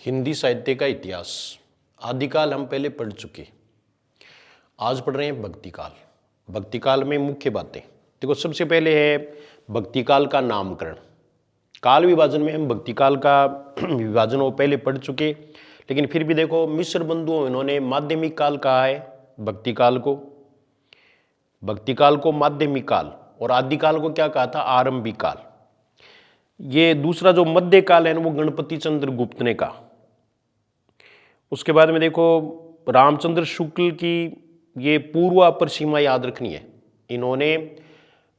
हिंदी साहित्य का इतिहास आदिकाल हम पहले पढ़ चुके। आज पढ़ रहे हैं भक्तिकाल। भक्तिकाल में मुख्य बातें देखो, सबसे पहले है भक्तिकाल का नामकरण। काल विभाजन में हम भक्तिकाल का विभाजन वो पहले पढ़ चुके, लेकिन फिर भी देखो मिस्र बंधुओं इन्होंने माध्यमिक काल कहा है भक्तिकाल को माध्यमिक काल, और आदिकाल को क्या कहा था, आरंभिक काल। ये दूसरा जो मध्य काल है ना वो गणपति चंद्र गुप्त ने कहा। उसके बाद में देखो रामचंद्र शुक्ल की ये पूर्व अपर सीमा याद रखनी है। इन्होंने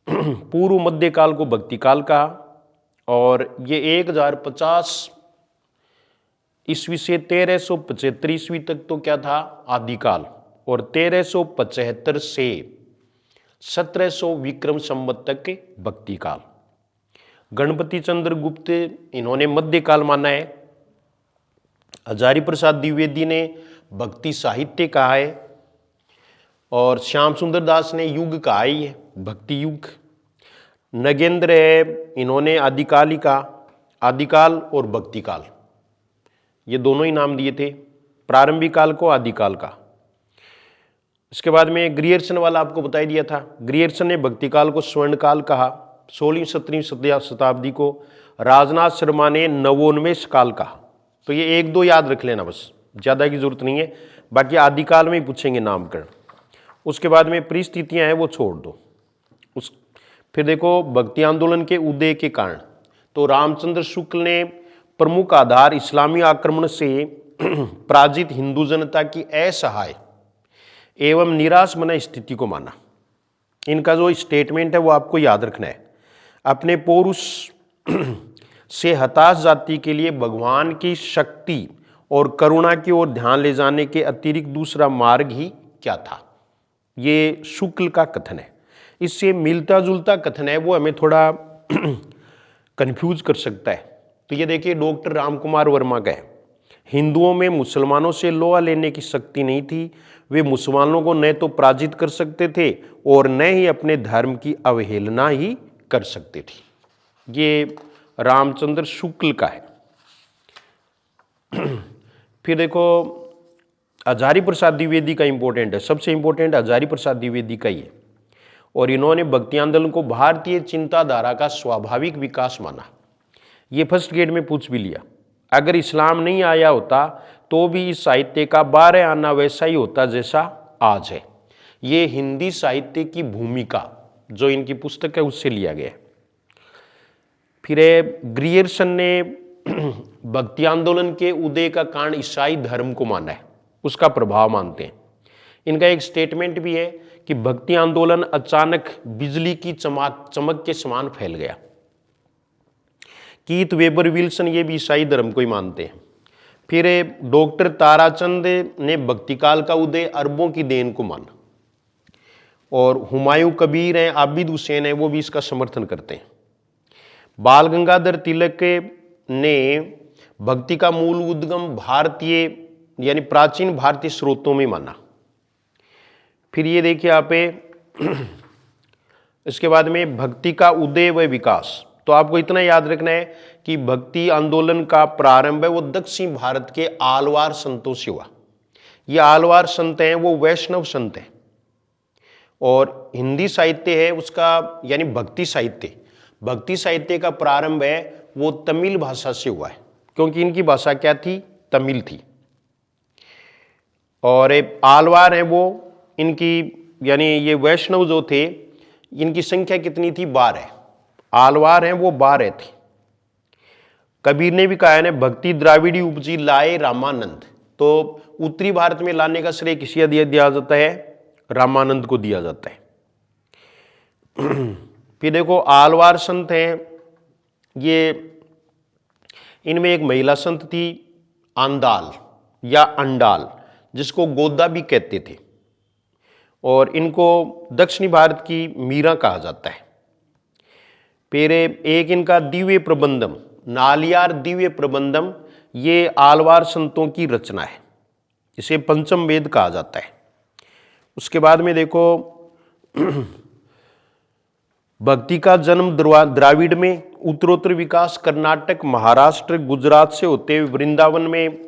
पूर्व मध्य काल को भक्तिकाल कहा, और ये 1050 ईस्वी से 1375 ईस्वी तक तो क्या था, आदिकाल, और 1375 से 1700 विक्रम संवत तक के भक्तिकाल। गणपति चंद्र गुप्त इन्होंने मध्यकाल माना है। हजारी प्रसाद द्विवेदी ने भक्ति साहित्य कहा है, और श्याम सुंदर दास ने युग कहा ही है, भक्ति युग। नगेंद्र है, इन्होंने आदिकाल ही कहा, आदिकाल और भक्तिकाल ये दोनों ही नाम दिए थे, प्रारंभिक काल को आदिकाल का। इसके बाद में ग्रियर्सन वाला आपको बता दिया था। ग्रियर्सन ने भक्तिकाल को स्वर्णकाल कहा, 16वीं 17वीं शताब्दी को। राजनाथ शर्मा ने नवोन्मेष काल कहा। तो ये एक दो याद रख लेना, बस ज़्यादा की जरूरत नहीं है, बाकी आदिकाल में ही पूछेंगे नामकरण। उसके बाद में परिस्थितियाँ हैं वो छोड़ दो। फिर देखो भक्ति आंदोलन के उदय के कारण, तो रामचंद्र शुक्ल ने प्रमुख आधार इस्लामी आक्रमण से पराजित हिंदू जनता की असहाय एवं निराश मन स्थिति को माना। इनका जो स्टेटमेंट है वो आपको याद रखना है। अपने पौरुष से हताश जाति के लिए भगवान की शक्ति और करुणा की ओर ध्यान ले जाने के अतिरिक्त दूसरा मार्ग ही क्या था, ये शुक्ल का कथन है। इससे मिलता जुलता कथन है, वो हमें थोड़ा कंफ्यूज कर सकता है। तो ये देखिए डॉक्टर रामकुमार वर्मा का है, हिंदुओं में मुसलमानों से लोहा लेने की शक्ति नहीं थी। वे मुसलमानों को न तो पराजित कर सकते थे और न ही अपने धर्म की अवहेलना ही कर सकते थे। ये रामचंद्र शुक्ल का है। फिर देखो हजारी प्रसाद द्विवेदी का इंपॉर्टेंट है, सबसे इंपॉर्टेंट हजारी प्रसाद द्विवेदी का ही है, और इन्होंने भक्ति आंदोलन को भारतीय चिंताधारा का स्वाभाविक विकास माना। ये फर्स्ट ग्रेड में पूछ भी लिया। अगर इस्लाम नहीं आया होता तो भी इस साहित्य का 12 आना वैसा ही होता जैसा आज है। ये हिंदी साहित्य की भूमिका जो इनकी पुस्तक है उससे लिया गया है। फिर ग्रियर्सन ने भक्ति आंदोलन के उदय का कारण ईसाई धर्म को माना है, उसका प्रभाव मानते हैं। इनका एक स्टेटमेंट भी है कि भक्ति आंदोलन अचानक बिजली की चमक के समान फैल गया। कीथ वेबर विल्सन ये भी ईसाई धर्म को ही मानते हैं। फिर डॉक्टर ताराचंद ने भक्तिकाल का उदय अरबों की देन को माना, और हुमायूं कबीर हैं, आबिद हुसैन है, वो भी इसका समर्थन करते हैं। बाल गंगाधर तिलक ने भक्ति का मूल उद्गम भारतीय यानी प्राचीन भारतीय स्रोतों में माना। फिर ये देखिए आप इसके बाद में भक्ति का उदय व विकास। तो आपको इतना याद रखना है कि भक्ति आंदोलन का प्रारंभ है वो दक्षिण भारत के आलवार संतों से हुआ। ये आलवार संत हैं वो वैष्णव संत हैं, और हिंदी साहित्य है उसका यानी भक्ति साहित्य का प्रारंभ है वो तमिल भाषा से हुआ है, क्योंकि इनकी भाषा क्या थी, तमिल थी। और आलवार है वो इनकी यानी ये वैष्णव जो थे इनकी संख्या कितनी थी, 12। आलवार हैं वो 12 थे। कबीर ने भी कहा है ना, भक्ति द्राविड़ी उपजी लाए रामानंद। तो उत्तरी भारत में लाने का श्रेय किसे दिया जाता है, रामानंद को दिया जाता है। फिर देखो आलवार संत हैं, ये इनमें एक महिला संत थी आंदाल या अंडाल, जिसको गोदा भी कहते थे, और इनको दक्षिणी भारत की मीरा कहा जाता है। फिर एक इनका दिव्य प्रबंधम, नालियार दिव्य प्रबंधम, ये आलवार संतों की रचना है, इसे पंचम वेद कहा जाता है। उसके बाद में देखो भक्ति का जन्म द्राविड़ में उत्तरोत्तर विकास कर्नाटक, महाराष्ट्र, गुजरात से होते हुए वृंदावन में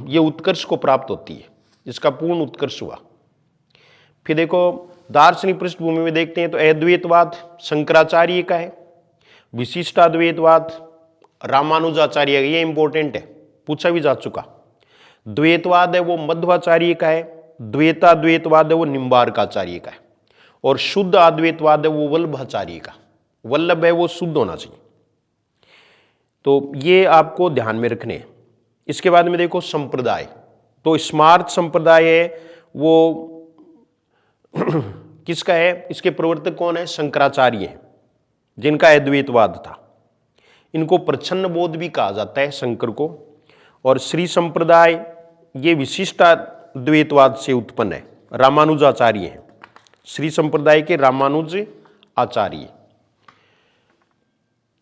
ये उत्कर्ष को प्राप्त होती है, इसका पूर्ण उत्कर्ष हुआ। फिर देखो दार्शनिक पृष्ठभूमि में देखते हैं तो अद्वैतवाद शंकराचार्य का है, विशिष्टाद्वैतवाद रामानुजाचार्य का, ये इंपॉर्टेंट है, पूछा भी जा चुका। द्वैतवाद है वो मध्वाचार्य का है, द्वैताद्वैतवाद है वो निम्बार्काचार्य का है, और शुद्ध अद्वैतवाद है वो वल्लभाचार्य का। वल्लभ है वो शुद्ध होना चाहिए, तो ये आपको ध्यान में रखने हैं। इसके बाद में देखो संप्रदाय, तो स्मार्त संप्रदाय है वो किसका है, इसके प्रवर्तक कौन है, शंकराचार्य हैं, जिनका अद्वैतवाद था। इनको प्रच्छन्न बोध भी कहा जाता है शंकर को। और श्री संप्रदाय ये विशिष्टाद्वैतवाद से उत्पन्न है, रामानुजाचार्य हैं, श्री संप्रदाय के रामानुज आचार्य।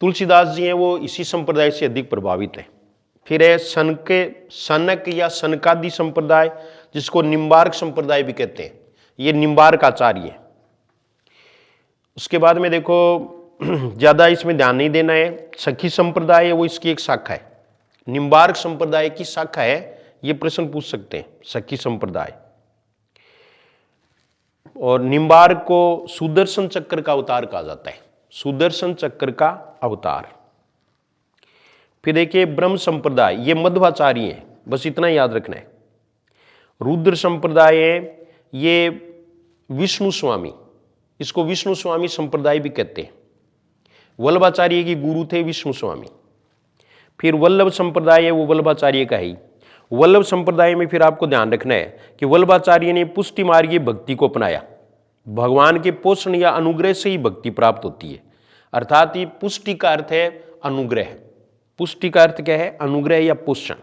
तुलसीदास जी हैं वो इसी संप्रदाय से अधिक प्रभावित है। फिर है सनक या सनकादि संप्रदाय, जिसको निम्बार्क संप्रदाय भी कहते हैं, ये निम्बार्क आचार्य है। उसके बाद में देखो ज्यादा इसमें ध्यान नहीं देना है, सखी संप्रदाय है वो इसकी एक शाखा है, निम्बार्क संप्रदाय की शाखा है, ये प्रश्न पूछ सकते हैं सखी संप्रदाय। और निम्बार्क को सुदर्शन चक्र का अवतार कहा जाता है, सुदर्शन चक्र का अवतार। फिर देखिए ब्रह्म संप्रदाय, ये मध्वाचार्य है, बस इतना याद रखना है। रुद्र संप्रदाय है ये विष्णु स्वामी, इसको विष्णु स्वामी संप्रदाय भी कहते हैं। वल्लभाचार्य के गुरु थे विष्णु स्वामी। फिर वल्लभ संप्रदाय है वो वल्लभाचार्य का ही। वल्लभ संप्रदाय में फिर आपको ध्यान रखना है कि वल्लभाचार्य ने पुष्टि मार्गीय भक्ति को अपनाया। भगवान के पोषण या अनुग्रह से ही भक्ति प्राप्त होती है, अर्थात ये पुष्टि का अर्थ है अनुग्रह। पुष्टि का अर्थ क्या है, अनुग्रह या पोषण।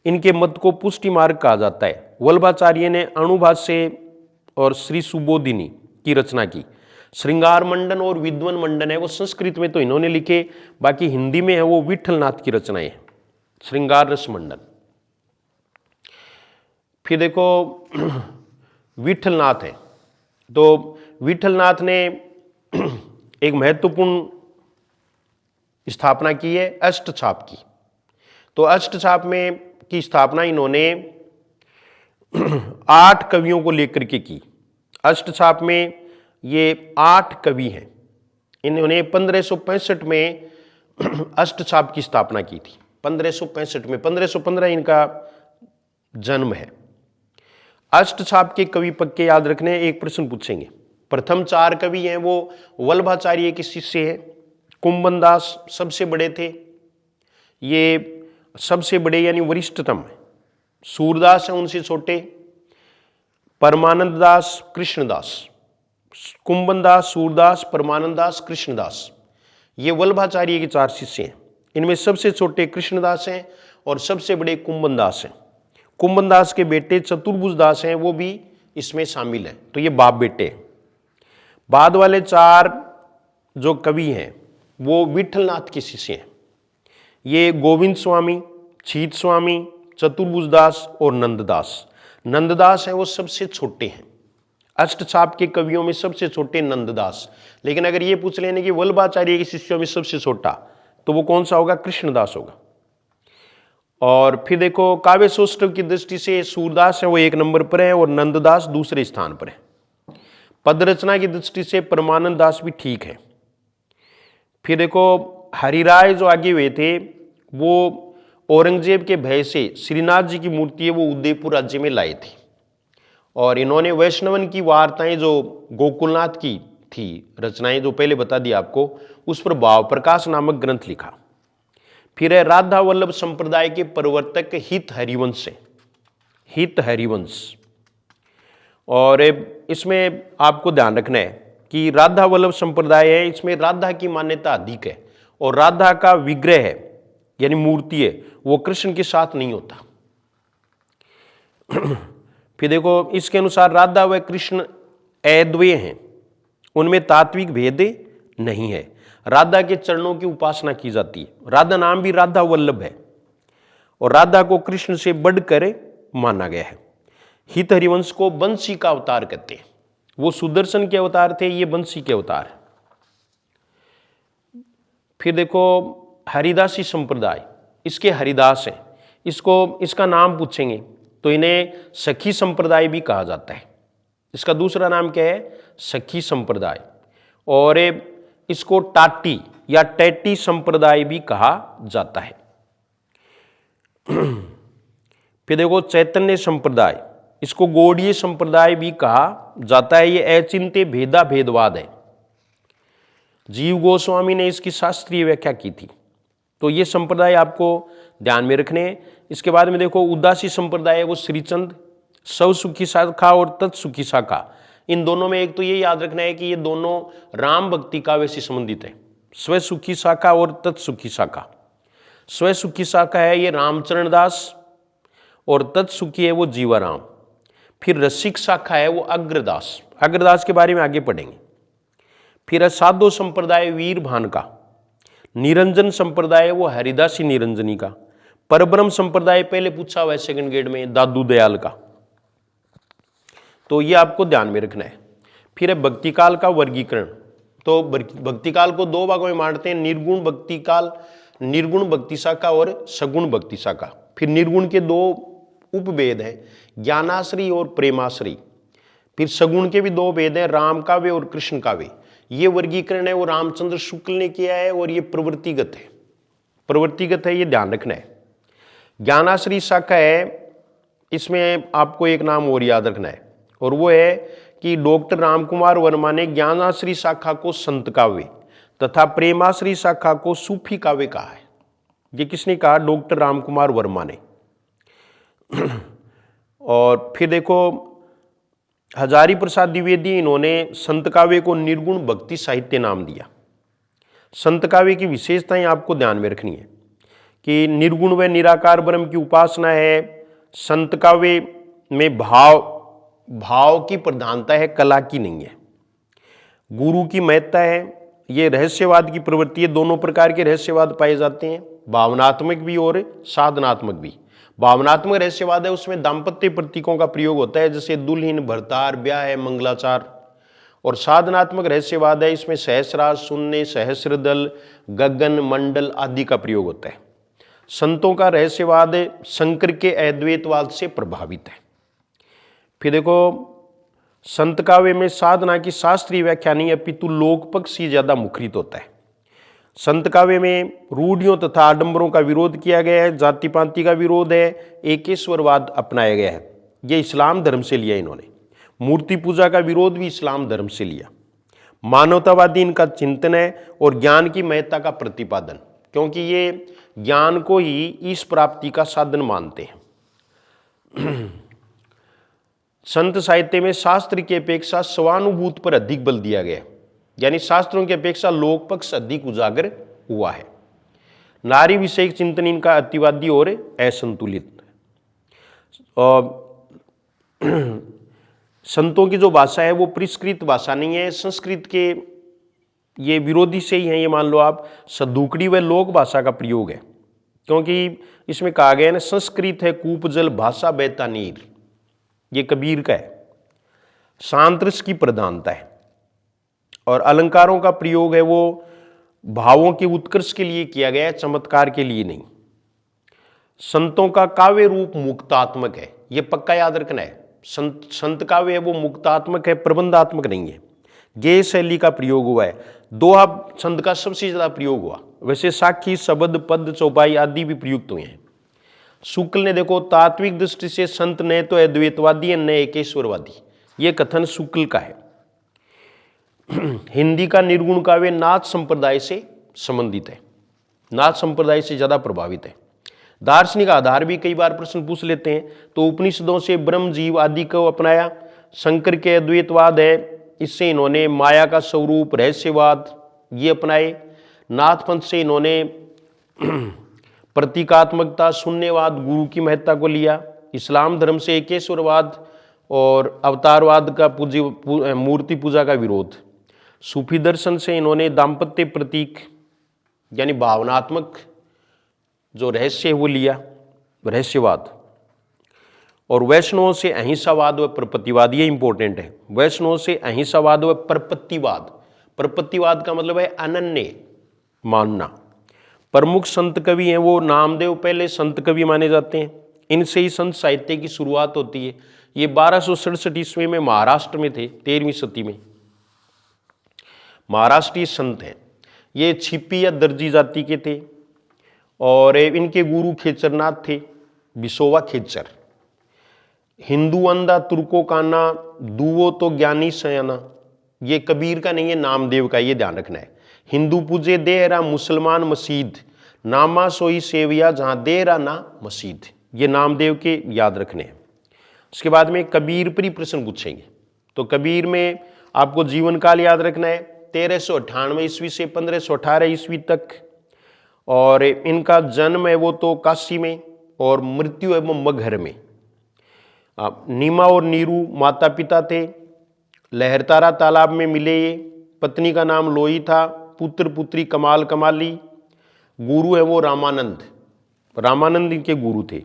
इनके मत को पुष्टि मार्ग कहा जाता है। वल्लभाचार्य ने अणुभाष्य और श्री सुबोधिनी की रचना की। श्रृंगार मंडन और विद्वन मंडन है वो संस्कृत में तो इन्होंने लिखे, बाकी हिंदी में है वो विठलनाथ की रचनाएं हैं, श्रृंगार रस मंडन। फिर देखो विठलनाथ है, तो विठलनाथ ने एक महत्वपूर्ण स्थापना की है अष्टछाप की। तो अष्टछाप में की स्थापना इन्होंने 8 कवियों को लेकर के की। अष्टछाप में ये 8 कवि हैं। इन्होंने 1565 में अष्टछाप की स्थापना की थी, 1565 में, 1515 इनका जन्म है। अष्टछाप के कवि पक्के याद रखने, एक प्रश्न पूछेंगे। प्रथम 4 कवि हैं वो वल्लभाचार्य के शिष्य हैं। कुंभन दास सबसे बड़े थे, ये सबसे बड़े यानी वरिष्ठतम है। सूरदास है उनसे छोटे, परमानंद दास, कृष्णदास। कुंभन दास, सूरदास, परमानंद दास, कृष्णदास, ये वल्लभाचार्य के 4 शिष्य हैं। इनमें सबसे छोटे कृष्णदास हैं और सबसे बड़े कुंभन दास हैं। कुंभन दास के बेटे चतुर्भुज दास हैं, वो भी इसमें शामिल हैं, तो ये बाप बेटे हैं। बाद वाले 4 जो कवि हैं वो विठलनाथ के शिष्य हैं। ये गोविंद स्वामी, छीत स्वामी, चतुर्भुज दास और नंददास। नंददास हैं वो सबसे छोटे हैं। अष्टछाप के कवियों में सबसे छोटे नंददास। लेकिन अगर ये पूछ लेने कि वल्लभाचार्य के शिष्यों में सबसे छोटा, तो वो कौन सा होगा, कृष्णदास होगा। और फिर देखो काव्य सौष्ठव की दृष्टि से सूरदास है वो 1 नंबर पर है और नंददास दूसरे स्थान पर है। पद रचना की दृष्टि से परमानंद दास भी ठीक है। फिर देखो हरिराय जो आगे हुए थे वो औरंगजेब के भय से श्रीनाथ जी की मूर्ति है वो उदयपुर राज्य में लाए थे, और इन्होंने वैष्णवन की वार्ताएं जो गोकुलनाथ की थी रचनाएं जो पहले बता दी आपको, उस पर भाव प्रकाश नामक ग्रंथ लिखा। फिर है राधा वल्लभ संप्रदाय के प्रवर्तक हित हरिवंश है, हित हरिवंश। और इसमें आपको ध्यान रखना है कि राधा वल्लभ संप्रदाय है, इसमें राधा की मान्यता अधिक है और राधा का विग्रह है यानी मूर्ति है वो कृष्ण के साथ नहीं होता। फिर देखो इसके अनुसार राधा व कृष्ण अद्वय हैं, उनमें तात्विक भेद नहीं है। राधा के चरणों की उपासना की जाती है। राधा नाम भी राधा वल्लभ है और राधा को कृष्ण से बढ़कर माना गया है। हित हरिवंश को बंसी का अवतार कहते हैं। वो सुदर्शन के अवतार थे, ये बंसी के अवतार है। फिर देखो हरिदासी संप्रदाय, इसके हरिदास हैं, इसका नाम पूछेंगे तो इन्हें सखी संप्रदाय भी कहा जाता है। इसका दूसरा नाम क्या है? सखी संप्रदाय। और इसको टाटी या टैटी संप्रदाय भी कहा जाता है। फिर देखो चैतन्य संप्रदाय, इसको गौड़ीय संप्रदाय भी कहा जाता है। ये अचिंत्य भेदा भेदवाद है। जीव गोस्वामी ने इसकी शास्त्रीय व्याख्या की थी। तो ये संप्रदाय आपको ध्यान में रखने हैं। इसके बाद में देखो उदासी संप्रदाय है, वो श्रीचंद, स्वसुखी शाखा और तत्सुखी शाखा, इन दोनों में एक तो ये याद रखना है कि ये दोनों राम भक्ति काव्य से संबंधित है। स्वसुखी शाखा और तत्सुखी शाखा। स्वसुखी शाखा है ये रामचरण दास और तत्सुखी है वो जीवाराम। फिर रसिक शाखा है वो अग्रदास। अग्रदास के बारे में आगे पढ़ेंगे। फिर साधो संप्रदाय वीर भान का। निरंजन संप्रदाय वो हरिदासी निरंजनी का। परब्रह्म संप्रदाय पहले पूछा हुआ है सेकंड ग्रेड में, दादू दयाल का। तो ये आपको ध्यान में रखना है। फिर है भक्ति काल का वर्गीकरण। तो भक्ति काल को दो भागों में बांटते हैं, निर्गुण भक्ति काल, निर्गुण भक्ति शाखा और सगुण भक्ति शाखा। फिर निर्गुण के दो उपभेद हैं, ज्ञानाश्री और प्रेमाश्री। फिर सगुण के भी दो भेद हैं, राम काव्य और कृष्ण काव्य। ये वर्गीकरण है वो रामचंद्र शुक्ल ने किया है और ये प्रवृत्तिगत है। प्रवृत्तिगत है, ये ध्यान रखना है। ज्ञानाश्री शाखा है, इसमें आपको एक नाम और याद रखना है और वो है कि डॉक्टर रामकुमार वर्मा ने ज्ञानाश्री शाखा को संत काव्य तथा प्रेमाश्री शाखा को सूफी काव्य कहा है। ये किसने कहा? डॉक्टर रामकुमार वर्मा ने। और फिर देखो हजारी प्रसाद द्विवेदी, इन्होंने संत काव्य को निर्गुण भक्ति साहित्य नाम दिया। संत काव्य की विशेषताएं आपको ध्यान में रखनी है कि निर्गुण व निराकार ब्रह्म की उपासना है। संत काव्य में भाव की प्रधानता है, कला की नहीं है। गुरु की महत्ता है। ये रहस्यवाद की प्रवृत्ति है। दोनों प्रकार के रहस्यवाद पाए जाते हैं, भावनात्मक भी और साधनात्मक भी। भावनात्मक रहस्यवाद है, उसमें दाम्पत्य प्रतीकों का प्रयोग होता है, जैसे दुल्हन, भरतार, ब्याह है, मंगलाचार। और साधनात्मक रहस्यवाद है, इसमें सहस्रार, शून्य, सहस्रदल, गगन, मंडल आदि का प्रयोग होता है। संतों का रहस्यवाद शंकर के अद्वैतवाद से प्रभावित है। फिर देखो संत काव्य में साधना की शास्त्रीय व्याख्या नहीं, अपितु लोक पक्ष ही ज्यादा मुखरित होता है। संत काव्य में रूढ़ियों तथा आडंबरों का विरोध किया गया है, जाति पाति का विरोध है, एकेश्वरवाद अपनाया गया है। ये इस्लाम धर्म से लिया इन्होंने। मूर्ति पूजा का विरोध भी इस्लाम धर्म से लिया। मानवतावादी इनका चिंतन है और ज्ञान की महत्ता का प्रतिपादन, क्योंकि ये ज्ञान को ही इस प्राप्ति का साधन मानते हैं। संत साहित्य में शास्त्र की अपेक्षा स्वानुभूत पर अधिक बल दिया गया, यानी शास्त्रों की अपेक्षा लोक पक्ष अधिक उजागर हुआ है। नारी विषयक चिंतन इनका अतिवादी और असंतुलित। संतों की जो भाषा है वो परिष्कृत भाषा नहीं है, संस्कृत के ये विरोधी से ही है। ये मान लो आप, सदुकड़ी व लोक भाषा का प्रयोग है, क्योंकि इसमें कहा गया है ना, संस्कृत है कूप जल भाषा बहता नीर। ये कबीर का है। शांत रस की प्रधानता है और अलंकारों का प्रयोग है वो भावों के उत्कर्ष के लिए किया गया है, चमत्कार के लिए नहीं। संतों का काव्य रूप मुक्तात्मक है, ये पक्का याद रखना है। संत काव्य है वो मुक्तात्मक है, प्रबंधात्मक नहीं है। गेय शैली का प्रयोग हुआ है। दोहा छंद का सबसे ज्यादा प्रयोग हुआ। वैसे साखी, शब्द, पद, चौपाई आदि भी प्रयुक्त हुए हैं। शुक्ल ने देखो तात्विक दृष्टि से संत न तो अद्वैतवादी है न एकेश्वरवादी, ये कथन शुक्ल का है। हिंदी का निर्गुण काव्य नाथ संप्रदाय से संबंधित है, नाथ संप्रदाय से ज्यादा प्रभावित है। दार्शनिक आधार भी कई बार प्रश्न पूछ लेते हैं, तो उपनिषदों से ब्रह्म जीव आदि को अपनाया। शंकर के अद्वैतवाद है, इससे इन्होंने माया का स्वरूप, रहस्यवाद ये अपनाए। नाथपंथ से इन्होंने प्रतीकात्मकता, शून्यवाद, गुरु की महत्ता को लिया। इस्लाम धर्म से एकेश्वरवाद और अवतारवाद का मूर्ति पूजा का विरोध। सूफी दर्शन से इन्होंने दाम्पत्य प्रतीक यानी भावनात्मक जो रहस्य है वो लिया, रहस्यवाद। और वैष्णवों से अहिंसावाद व प्रपत्तिवाद, ये इंपॉर्टेंट है। वैष्णवों से अहिंसावाद व प्रपत्तिवाद। प्रपत्तिवाद का मतलब है अनन्य, मानना। प्रमुख संत कवि हैं वो नामदेव पहले संत कवि माने जाते हैं, इनसे ही संत साहित्य की शुरुआत होती है। ये 1267 ईस्वी में महाराष्ट्र में थे, 13वीं सदी में। महाराष्ट्रीय संत हैं, ये छिपी या दर्जी जाति के थे और इनके गुरु खेचरनाथ थे, बिसोवा खेचर। हिंदू अंधा तुर्को काना दुवो तो ज्ञानी सयाना, ये कबीर का नहीं है, नामदेव का, ये ध्यान रखना है। हिंदू पूजे देहरा मुसलमान मसीद, नामा सोई सेविया जहां देहरा ना मसीद, ये नामदेव के याद रखने हैं। उसके बाद में कबीर पर ही प्रश्न पूछेंगे। तो कबीर में आपको जीवन काल याद रखना है, 1398 ईस्वी से 1518 ईस्वी तक, और इनका जन्म है वो तो काशी में और मृत्यु है वो मगहर में। नीमा और नीरू माता पिता थे, लहरतारा तालाब में मिले ये, पत्नी का नाम लोई था, पुत्र पुत्री कमाल कमाली, गुरु है वो रामानंद, रामानंद इनके गुरु थे।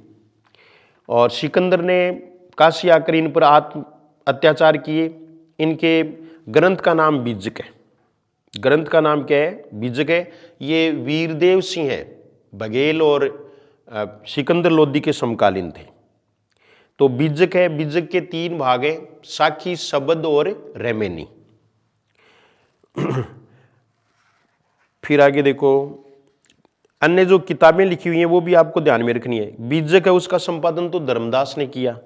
और सिकंदर ने काशी आकर इन पर आत्म अत्याचार किए। इनके ग्रंथ का नाम बीजक है। ग्रंथ का नाम क्या है? बीजक है। ये वीरदेव सिंह है, बघेल और सिकंदर लोदी के समकालीन थे। तो बीजक है, बीजक के 3 भाग हैं, साखी, शबद और रेमेनी। फिर आगे देखो, अन्य जो किताबें लिखी हुई हैं वो भी आपको ध्यान में रखनी है। बीजक है उसका संपादन तो धर्मदास ने किया।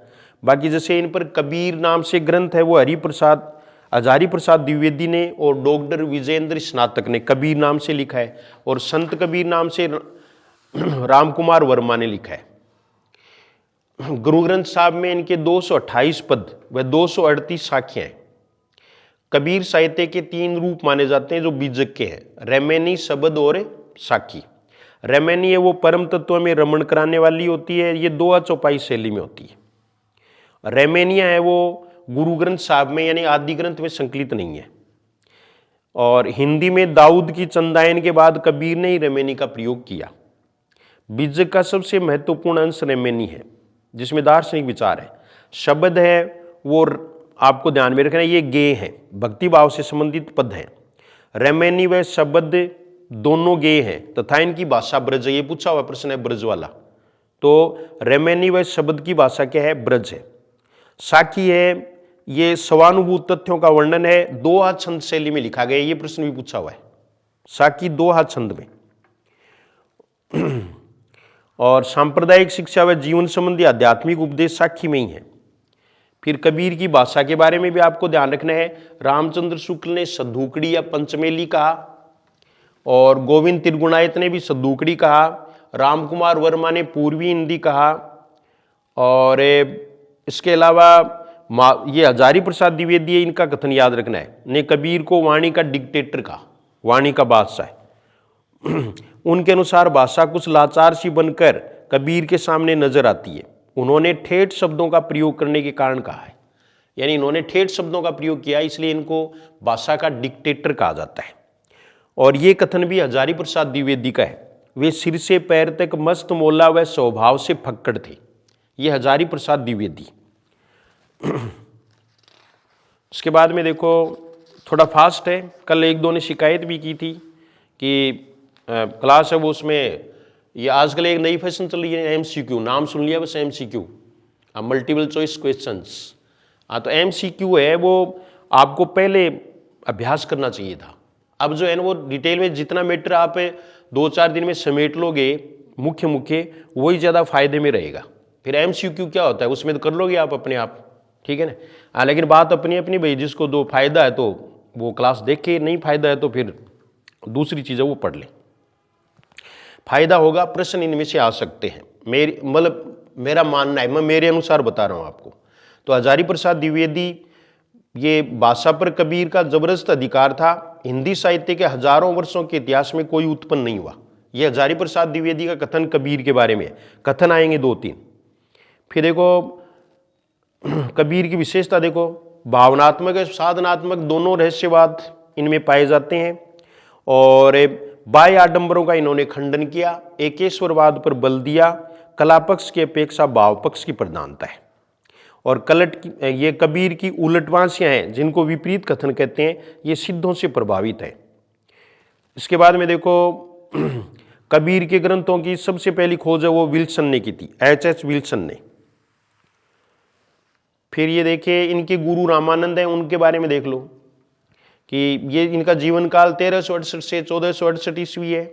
बाकी जैसे इन पर कबीर नाम से ग्रंथ है वो हरिप्रसाद हजारी प्रसाद द्विवेदी ने और डॉक्टर विजेंद्र स्नातक ने कबीर नाम से लिखा है, और संत कबीर नाम से रामकुमार वर्मा ने लिखा है। गुरु ग्रंथ साहब में इनके 228 पद व 238 साखियां हैं। कबीर साहित्य के 3 रूप माने जाते हैं जो बीजक के हैं, रेमेनी, शबद और साखी। रेमेनी है वो परम तत्व में रमण कराने वाली होती है, ये 2 चौपाई शैली में होती है। रेमेनिया है वो गुरु ग्रंथ साहब में यानी आदि ग्रंथ में संकलित नहीं है। और हिंदी में दाऊद की चंदायन के बाद कबीर ने ही रेमेनी का प्रयोग किया। बीजक का सबसे महत्वपूर्ण अंश रेमेनी है जिसमें दार्शनिक विचार है। शब्द है वो आपको ध्यान में रखना है, ये गे हैं, भक्ति भाव से संबंधित पद हैं। रेमेनी व शब्द दोनों गे हैं तथा इनकी भाषा ब्रज है। ये पूछा हुआ प्रश्न है ब्रज वाला। तो रेमेनी व शब्द की भाषा क्या है? ब्रज है। साखी है ये स्वानुभूत तथ्यों का वर्णन है, 2 हाथ छंद शैली में लिखा गया। ये प्रश्न भी पूछा हुआ है, साखी 2 हाथ छंद में। और सांप्रदायिक शिक्षा व जीवन संबंधी आध्यात्मिक उपदेश साखी में ही है। फिर कबीर की भाषा के बारे में भी आपको ध्यान रखना है। रामचंद्र शुक्ल ने सद्धूकड़ी या पंचमेली कहा, और गोविंद त्रिगुणायत ने भी सद्धूकड़ी कहा, रामकुमार वर्मा ने पूर्वी हिंदी कहा, और इसके अलावा ये हजारी प्रसाद द्विवेदी, इनका कथन याद रखना है, ने कबीर को वाणी का डिक्टेटर कहा, वाणी का बादशाह। उनके अनुसार भाषा कुछ लाचार सी बनकर कबीर के सामने नजर आती है। उन्होंने ठेठ शब्दों का प्रयोग करने के कारण कहा है, यानी इन्होंने ठेठ शब्दों का प्रयोग किया, इसलिए इनको भाषा का डिक्टेटर कहा जाता है। और ये कथन भी हजारी प्रसाद द्विवेदी का है। वे सिर से पैर तक मस्त मोला व स्वभाव से फक्कड़ थे। ये हजारी प्रसाद द्विवेदी। उसके बाद में देखो, थोड़ा फास्ट है, कल 1-2 ने शिकायत भी की थी कि क्लास है वो उसमें ये आजकल एक नई फैशन चल रही है एमसीक्यू। नाम सुन लिया बस, एमसीक्यू, मल्टीपल चॉइस क्वेश्चंस। हाँ, तो एमसीक्यू है वो आपको पहले अभ्यास करना चाहिए था। अब जो है ना वो डिटेल में जितना मैटर आप 2-4 दिन में समेट लोगे मुख्य वही ज़्यादा फायदे में रहेगा। फिर एमसीक्यू क्या होता है उसमें तो कर लोगे आप अपने आप, ठीक है ना। हाँ, लेकिन बात अपनी अपनी भाई, जिसको 2 फायदा है तो वो क्लास देखे, नहीं फायदा है तो फिर दूसरी चीज़ है वो पढ़ ले। फायदा होगा, प्रश्न इनमें से आ सकते हैं, मेरा मानना है, मैं मेरे अनुसार बता रहा हूँ आपको। तो हजारी प्रसाद द्विवेदी, ये भाषा पर कबीर का जबरदस्त अधिकार था। हिंदी साहित्य के हजारों वर्षों के इतिहास में कोई उत्पन्न नहीं हुआ। ये हजारी प्रसाद द्विवेदी का कथन कबीर के बारे में है। कथन आएंगे 2-3। फिर देखो कबीर की विशेषता देखो, भावनात्मक और साधनात्मक दोनों रहस्यवाद इनमें पाए जाते हैं, और बाह्य आडंबरों का इन्होंने खंडन किया, एकेश्वरवाद पर बल दिया, कला पक्ष की अपेक्षा भाव पक्ष की प्रधानता है। और ये कबीर की उलटवासियां हैं जिनको विपरीत कथन कहते हैं, ये सिद्धों से प्रभावित है। इसके बाद में देखो कबीर के ग्रंथों की सबसे पहली खोज है वो विल्सन ने की थी, H.H. विल्सन ने। फिर ये देखिए इनके गुरु रामानंद हैं, उनके बारे में देख लो कि ये इनका जीवन काल 1368 से 1468 ईस्वी है।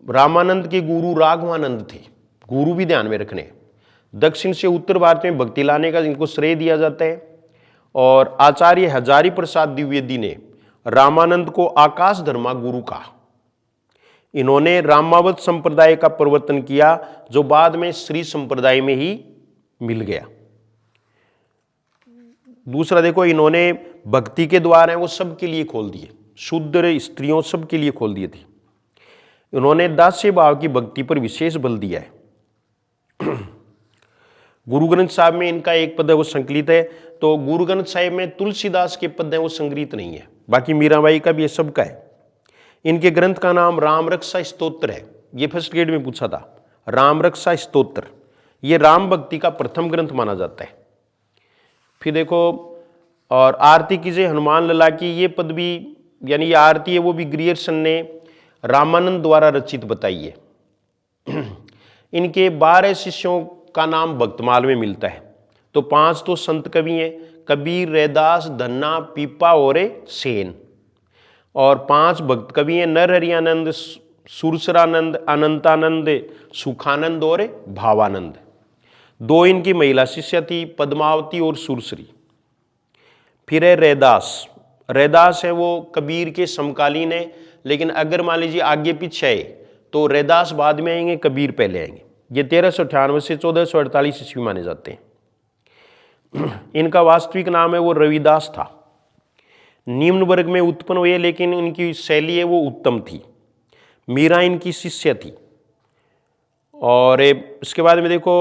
रामानंद के गुरु राघवानंद थे, गुरु भी ध्यान में रखने। दक्षिण से उत्तर भारत में भक्ति लाने का इनको श्रेय दिया जाता है। और आचार्य हजारी प्रसाद द्विवेदी ने रामानंद को आकाश धर्मा गुरु कहा। इन्होंने रामावत संप्रदाय का प्रवर्तन किया जो बाद में श्री संप्रदाय में ही मिल गया। दूसरा देखो, इन्होंने भक्ति के द्वार हैं वो सबके लिए खोल दिए, शूद्र स्त्रियों सबके लिए खोल दिए थे। इन्होंने दास्य भाव की भक्ति पर विशेष बल दिया है। गुरु ग्रंथ साहिब में इनका एक पद है वो संकलित है, तो गुरु ग्रंथ साहिब में तुलसीदास के पद हैं वो संग्रहित नहीं है, बाकी मीराबाई का भी ये सबका है। इनके ग्रंथ का नाम राम रक्षा स्तोत्र है, ये फर्स्ट ग्रेड में पूछा था, राम रक्षा स्तोत्र। ये राम भक्ति का प्रथम ग्रंथ माना जाता है। फिर देखो, और आरती कीजिए हनुमान लला की, ये पद भी यानी ये आरती है वो भी ग्रियर्सन ने रामानंद द्वारा रचित बताई है। इनके 12 शिष्यों का नाम भक्तमाल में मिलता है। तो 5 तो संत कवि हैं, कबीर, रैदास, धन्ना, पीपा और सेन। और 5 भक्त कवि हैं, नरहरियानंद, सुरसरानंद, अनंतानंद, सुखानंद और भावानंद। 2 इनकी महिला शिष्य थी, पद्मावती और सुरसरी। फिर है रैदास। रैदास है वो कबीर के समकालीन है, लेकिन अगर मान लीजिए आगे पीछे है तो रैदास बाद में आएंगे, कबीर पहले आएंगे। ये 1398 से 1448 ईस्वी माने जाते हैं। इनका वास्तविक नाम है वो रविदास था। निम्न वर्ग में उत्पन्न हुए, लेकिन इनकी शैली है वो उत्तम थी। मीरा इनकी शिष्य थी। और इसके बाद में देखो,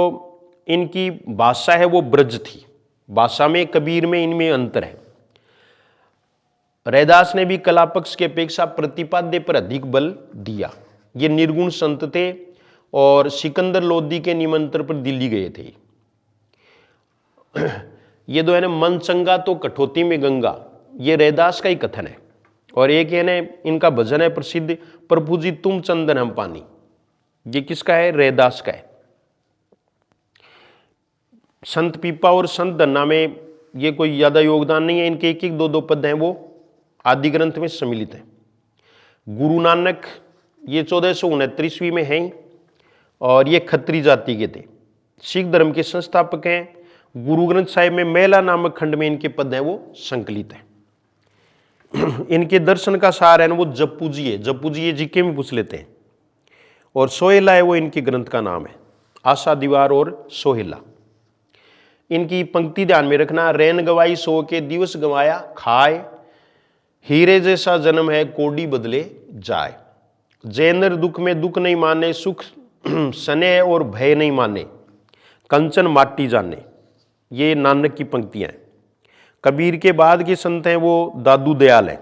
इनकी भाषा है वो ब्रज थी। भाषा में कबीर में इनमें अंतर है। रैदास ने भी कला पक्ष की अपेक्षा प्रतिपाद्य पर अधिक बल दिया। ये निर्गुण संत थे और सिकंदर लोदी के निमंत्रण पर दिल्ली गए थे। ये 2 है ना, मन चंगा तो कठौती में गंगा, ये रैदास का ही कथन है। और एक है ना, इनका भजन है प्रसिद्ध, प्रभु जी तुम चंदन हम पानी, ये किसका है? रैदास का है। संत पीपा और संत धन्ना में ये कोई ज्यादा योगदान नहीं है, इनके 1-1, 2-2 पद हैं वो आदि ग्रंथ में सम्मिलित है। गुरु नानक ये 1469 ईस्वी में हैं और ये खत्री जाति के थे, सिख धर्म के संस्थापक हैं। गुरु ग्रंथ साहिब में मेला नामक खंड में इनके पद हैं वो संकलित है। इनके दर्शन का सार है वो जप्पू जी है। जप्पू जी ये जीके में पूछ लेते हैं। और सोहेला है वो इनके ग्रंथ का नाम है, आशा दीवार और सोहेला। इनकी पंक्ति ध्यान में रखना, रैन गवाई सो के दिवस गवाया खाए, हीरे जैसा जन्म है कोडी बदले जाए। जैनर दुख में दुख नहीं माने, सुख स्नेह और भय नहीं माने, कंचन माटी जाने। ये नानक की पंक्तियां हैं। कबीर के बाद के संत हैं वो दादू दयाल है।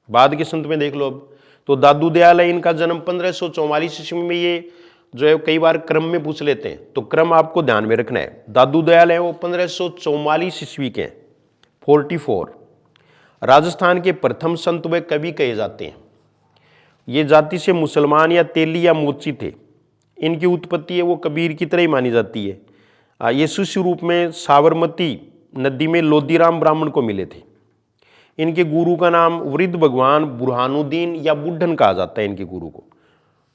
बाद के संत में देख लो अब, तो दादू दयाल है, इनका जन्म 1544 ईस्वी में। ये जो है कई बार क्रम में पूछ लेते हैं, तो क्रम आपको ध्यान में रखना है। दादू दयाल है वो 1544 ईस्वी के, 44। राजस्थान के प्रथम संत व कवि कहे जाते हैं। ये जाति से मुसलमान या तेली या मोची थे। इनकी उत्पत्ति है वो कबीर की तरह ही मानी जाती है। ये शिष्य रूप में साबरमती नदी में लोदीराम ब्राह्मण को मिले थे। इनके गुरु का नाम वृद्ध भगवान बुरहानुद्दीन या बुढ़न कहा जाता है इनके गुरु को।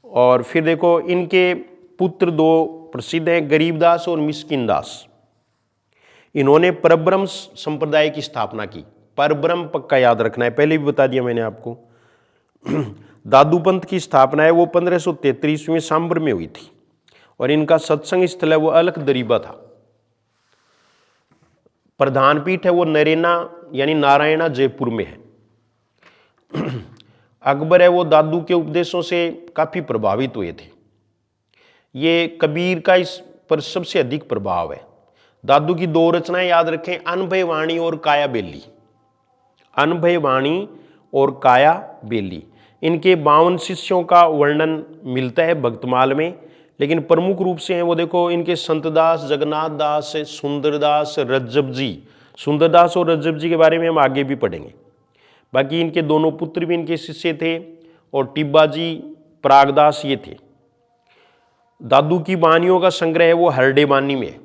और फिर देखो, इनके पुत्र 2 प्रसिद्ध हैं, गरीबदास और मिस्किनदास। इन्होंने परब्रह्म संप्रदाय की स्थापना की। परब्रह्म पक्का याद रखना है, पहले भी बता दिया मैंने आपको। दादू पंथ की स्थापना है वो 1533 में सांबर में हुई थी। और इनका सत्संग स्थल है वो अलख दरीबा था। प्रधान पीठ है वो नरेना यानी नारायणा जयपुर में है। अकबर है वो दादू के उपदेशों से काफी प्रभावित हुए थे। ये कबीर का इस पर सबसे अधिक प्रभाव है। दादू की 2 रचनाएं याद रखें, अनभय वाणी और काया बेली। अनभय वाणी और काया बेली। इनके 52 शिष्यों का वर्णन मिलता है भक्तमाल में, लेकिन प्रमुख रूप से हैं वो देखो, इनके संतदास, जगन्नाथ दास, सुंदरदास, रज्जब जी। सुंदरदास और रज्जब जी के बारे में हम आगे भी पढ़ेंगे। बाकी इनके दोनों पुत्र भी इनके शिष्य थे। और टिब्बा जी परागदास ये थे। दादू की वाणियों का संग्रह है वो हरडे वाणी में है।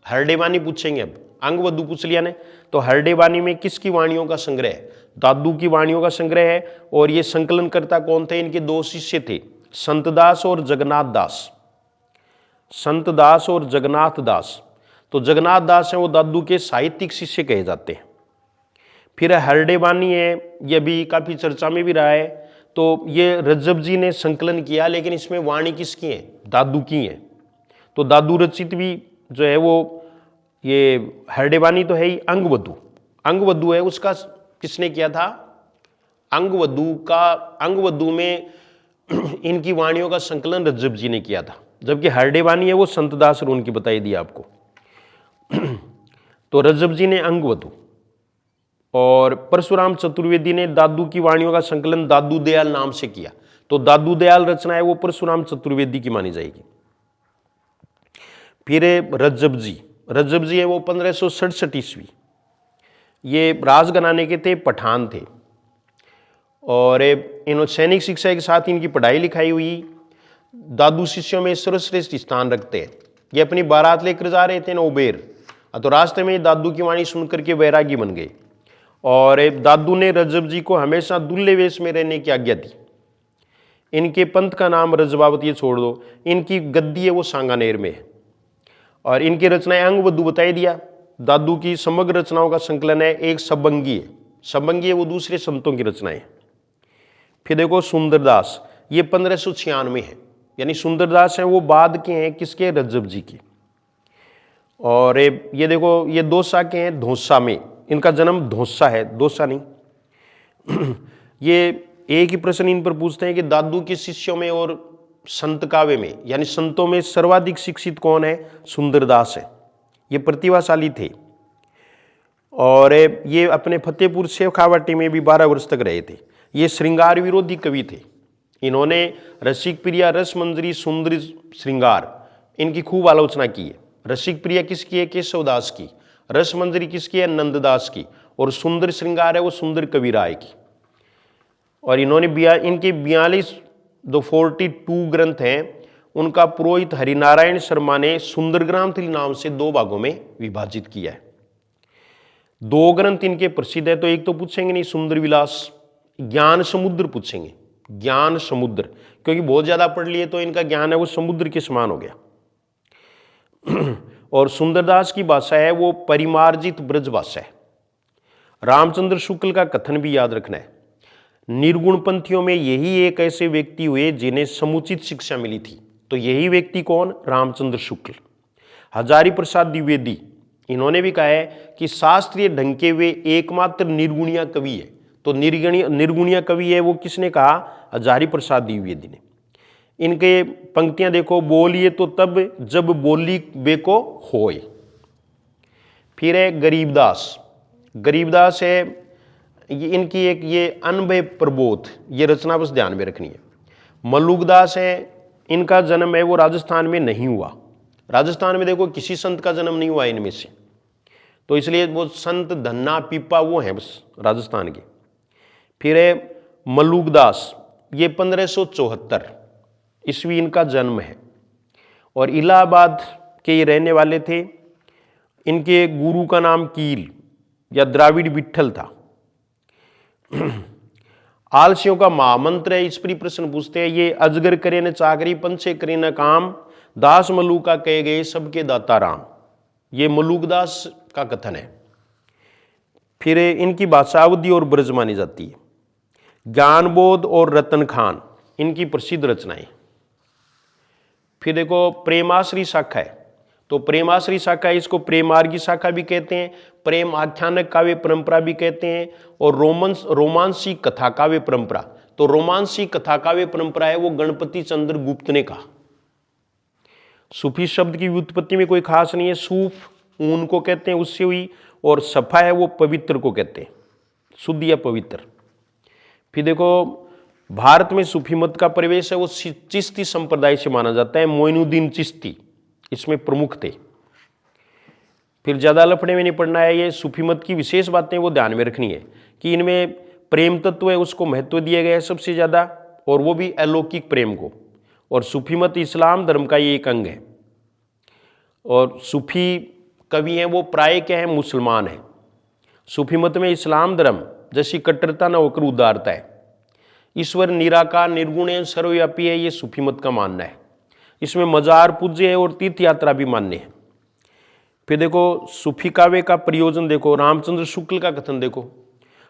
हरडे वाणी पूछेंगे, अब अंगवधु पूछ लिया ने, तो हरडे वाणी में किसकी वाणियों का संग्रह है? दादू की वाणियों का संग्रह है। और ये संकलनकर्ता कौन थे? इनके दो शिष्य थे, संतदास और जगन्नाथ दास। संतदास और जगन्नाथ दास। तो जगन्नाथ दास हैं वो दादू के साहित्यिक शिष्य कहे जाते हैं। फिर हरडे वाणी है, ये भी काफी चर्चा में भी रहा है। तो ये रज्जब जी ने संकलन किया, लेकिन इसमें वाणी किसकी है? दादू की है। तो दादू रचित भी जो है वो ये हरडे वाणी तो है ही। अंगवधु, अंगवधु है उसका किसने किया था? अंगवधु का, अंगवधु में इनकी वाणियों का संकलन रज्जब जी ने किया था, जबकि हरडे वाणी है वो संतदास और उनकी बताई दी आपको। तो रज्जब जी ने अंगवधु और परशुराम चतुर्वेदी ने दादू की वाणियों का संकलन दादू दयाल नाम से किया। तो दादू दयाल रचना है वो परशुराम चतुर्वेदी की मानी जाएगी। फिर रज्जब जी, रज्जब जी है वो 1567 ईस्वी, ये राजघराने के थे, पठान थे। और इन्होंने सैनिक शिक्षा के साथ इनकी पढ़ाई लिखाई हुई। दादू शिष्यों में सर्वश्रेष्ठ स्थान रखते हैं। ये अपनी बारात लेकर जा रहे थे नौबेर, तो रास्ते में दादू की वाणी सुनकर के वैरागी बन गए। और दादू ने रज्जब जी को हमेशा दुल्हे वेश में रहने की आज्ञा दी। इनके पंथ का नाम रजबावत, ये छोड़ दो। इनकी गद्दी है वो सांगानेर में है। और इनकी रचनाएं अंगवधु बताई दिया। दादू की समग्र रचनाओं का संकलन है एक सबंगी है। सबंगी है वो दूसरे संतों की रचनाएं। फिर देखो सुंदरदास, ये 1596 है, यानी सुंदरदास हैं वो बाद के हैं किसके? रज्जब जी के। और ये देखो ये दौसा के हैं, धौसा में। इनका जन्म धौसा है, दौसा नहीं। ये एक ही प्रश्न इन पर पूछते हैं कि दादू के शिष्यों में और संत काव्य में, यानी संतों में सर्वाधिक शिक्षित कौन है? सुंदरदास है। ये प्रतिभाशाली थे और ये अपने फतेहपुर शेखावाटी में भी 12 वर्ष तक रहे थे। ये श्रृंगार विरोधी कवि थे। इन्होंने रसिक प्रिया, रस मंजरी, सुंदर श्रृंगार, इनकी खूब आलोचना की है। रसिक प्रिया किसकी है? केशवदास की। रस मंजरी किसकी है? नंददास की। और सुंदर श्रृंगार है वो सुंदर कविराय की। और इन्होंने इनके 42 जो 42 ग्रंथ हैं उनका पुरोहित हरिनारायण शर्मा ने सुंदर ग्रंथली नाम से 2 भागों में विभाजित किया है। 2 ग्रंथ इनके प्रसिद्ध है। तो एक तो पूछेंगे नहीं सुंदर विलास, ज्ञान समुद्र पूछेंगे, ज्ञान समुद्र, क्योंकि बहुत ज्यादा पढ़ लिए तो इनका ज्ञान है वो समुद्र के समान हो गया। और सुंदरदास की भाषा है वो परिमार्जित ब्रज भाषा है। रामचंद्र शुक्ल का कथन भी याद रखना है, निर्गुणपंथियों में यही एक ऐसे व्यक्ति हुए जिन्हें समुचित शिक्षा मिली थी। तो यही व्यक्ति कौन? रामचंद्र शुक्ल। हजारी प्रसाद द्विवेदी, इन्होंने भी कहा है कि शास्त्रीय ढंग के वे एकमात्र निर्गुणिया कवि है। तो निर्गुणिया कवि है वो किसने कहा? हजारी प्रसाद द्विवेदी ने। इनके पंक्तियां देखो, बोलिए तो तब जब बोली बेको होए। फिर है गरीबदास, गरीबदास है ये इनकी एक ये अनभय प्रबोध, ये रचना बस ध्यान में रखनी है। मल्लुकदास है, इनका जन्म है वो राजस्थान में नहीं हुआ। राजस्थान में देखो किसी संत का जन्म नहीं हुआ इनमें से, तो इसलिए वो संत धन्ना पीपा वो हैं बस राजस्थान के। फिर है मल्लुकदास, ये 1574 ईस्वी इनका जन्म है और इलाहाबाद के ये रहने वाले थे। इनके गुरु का नाम कील या द्राविड़ विट्ठल था। आलसियों का महामंत्र है, इस पर प्रश्न पूछते हैं। ये अजगर करे न चाकरी, पंछे करे न काम, दास मलूका कहे गए सबके दाता राम। ये मलूकदास का कथन है। फिर इनकी भाषा अवधी और ब्रज मानी जाती है। ज्ञानबोध और रतन खान इनकी प्रसिद्ध रचनाएं। फिर देखो प्रेमाश्री शाखा है, तो प्रेमाश्री शाखा इसको प्रेमार्गी शाखा भी कहते हैं, प्रेम आख्यानक काव्य परंपरा भी कहते हैं, और रोमांसी कथा काव्य परंपरा। तो रोमांसी कथा काव्य परंपरा है वो गणपति चंद्र गुप्त ने कहा। सूफी शब्द की व्युत्पत्ति में कोई खास नहीं है। सूफ ऊन को कहते हैं, उससे हुई, और सफा है वो पवित्र को कहते हैं, शुद्ध या पवित्र। फिर देखो भारत में सूफी मत का प्रवेश है वो चिश्ती संप्रदाय से माना जाता है। मोइनुद्दीन चिश्ती इसमें प्रमुख थे। फिर ज्यादा लफड़े में नहीं पड़ना है। ये सूफी मत की विशेष बातें वो ध्यान में रखनी है कि इनमें प्रेम तत्व है उसको महत्व दिया गया है सबसे ज्यादा, और वो भी अलौकिक प्रेम को। और सूफी मत इस्लाम धर्म का ये एक अंग है। और सूफी कवि हैं वो प्राय क्या है, मुसलमान हैं। सूफी मत में इस्लाम धर्म जैसी कट्टरता न होकर उदारता है। ईश्वर निराकार निर्गुण है, सर्वव्यापी है, ये सूफी मत का मानना है। इसमें मजार पूज्य है और तीर्थ यात्रा भी मान्य है। फिर देखो सूफी काव्य का प्रयोजन देखो, रामचंद्र शुक्ल का कथन देखो,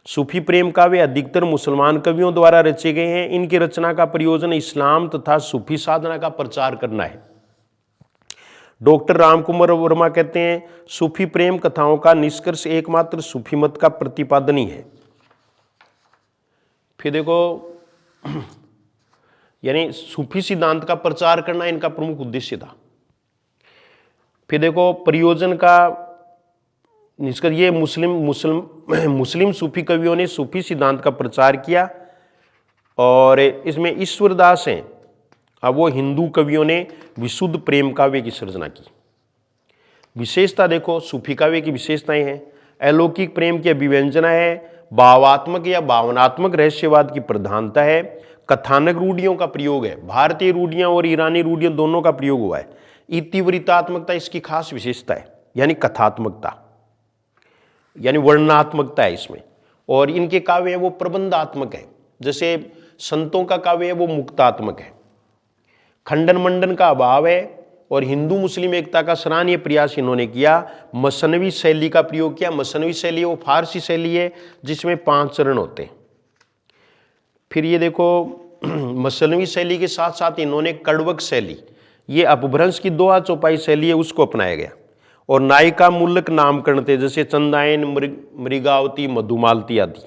सूफी प्रेम काव्य अधिकतर मुसलमान कवियों द्वारा रचे गए हैं। इनकी रचना का प्रयोजन इस्लाम तथा सूफी साधना का प्रचार करना है। डॉक्टर रामकुमार वर्मा कहते हैं सूफी प्रेम कथाओं का निष्कर्ष एकमात्र सूफी मत का प्रतिपादन ही है। फिर देखो यानी सूफी सिद्धांत का प्रचार करना इनका प्रमुख उद्देश्य था। फिर देखो प्रयोजन का निष्कर्ष ये मुस्लिम सूफी कवियों ने सूफी सिद्धांत का प्रचार किया। और इसमें ईश्वरदास हैं, अब वो हिंदू कवियों ने विशुद्ध प्रेम काव्य की सृजना की। विशेषता देखो सूफी काव्य की विशेषताएं हैं, अलौकिक प्रेम की अभिव्यंजना है, भावात्मक या भावनात्मक रहस्यवाद की प्रधानता है, कथानक रूढ़ियों का प्रयोग है, भारतीय रूढ़ियां और ईरानी रूढ़ियां दोनों का प्रयोग हुआ है। इतिवृत्तात्मकता इसकी खास विशेषता है, यानी कथात्मकता यानी वर्णनात्मकता है इसमें। और इनके काव्य है वो प्रबंधात्मक है, जैसे संतों का काव्य है वो मुक्तात्मक है। खंडन मंडन का अभाव है और हिंदू मुस्लिम एकता का सराहनीय प्रयास इन्होंने किया। मसनवी शैली का प्रयोग किया। मसनवी शैली वो फारसी शैली है जिसमें 5 चरण होते हैं। फिर ये देखो मसनवी शैली के साथ साथ इन्होंने कड़वक शैली, ये अपभ्रंश की दोहा चौपाई शैली है, उसको अपनाया गया। और नायिका मूलक नामकरण थे, जैसे चंदायन, मृगावती, मधुमालती आदि।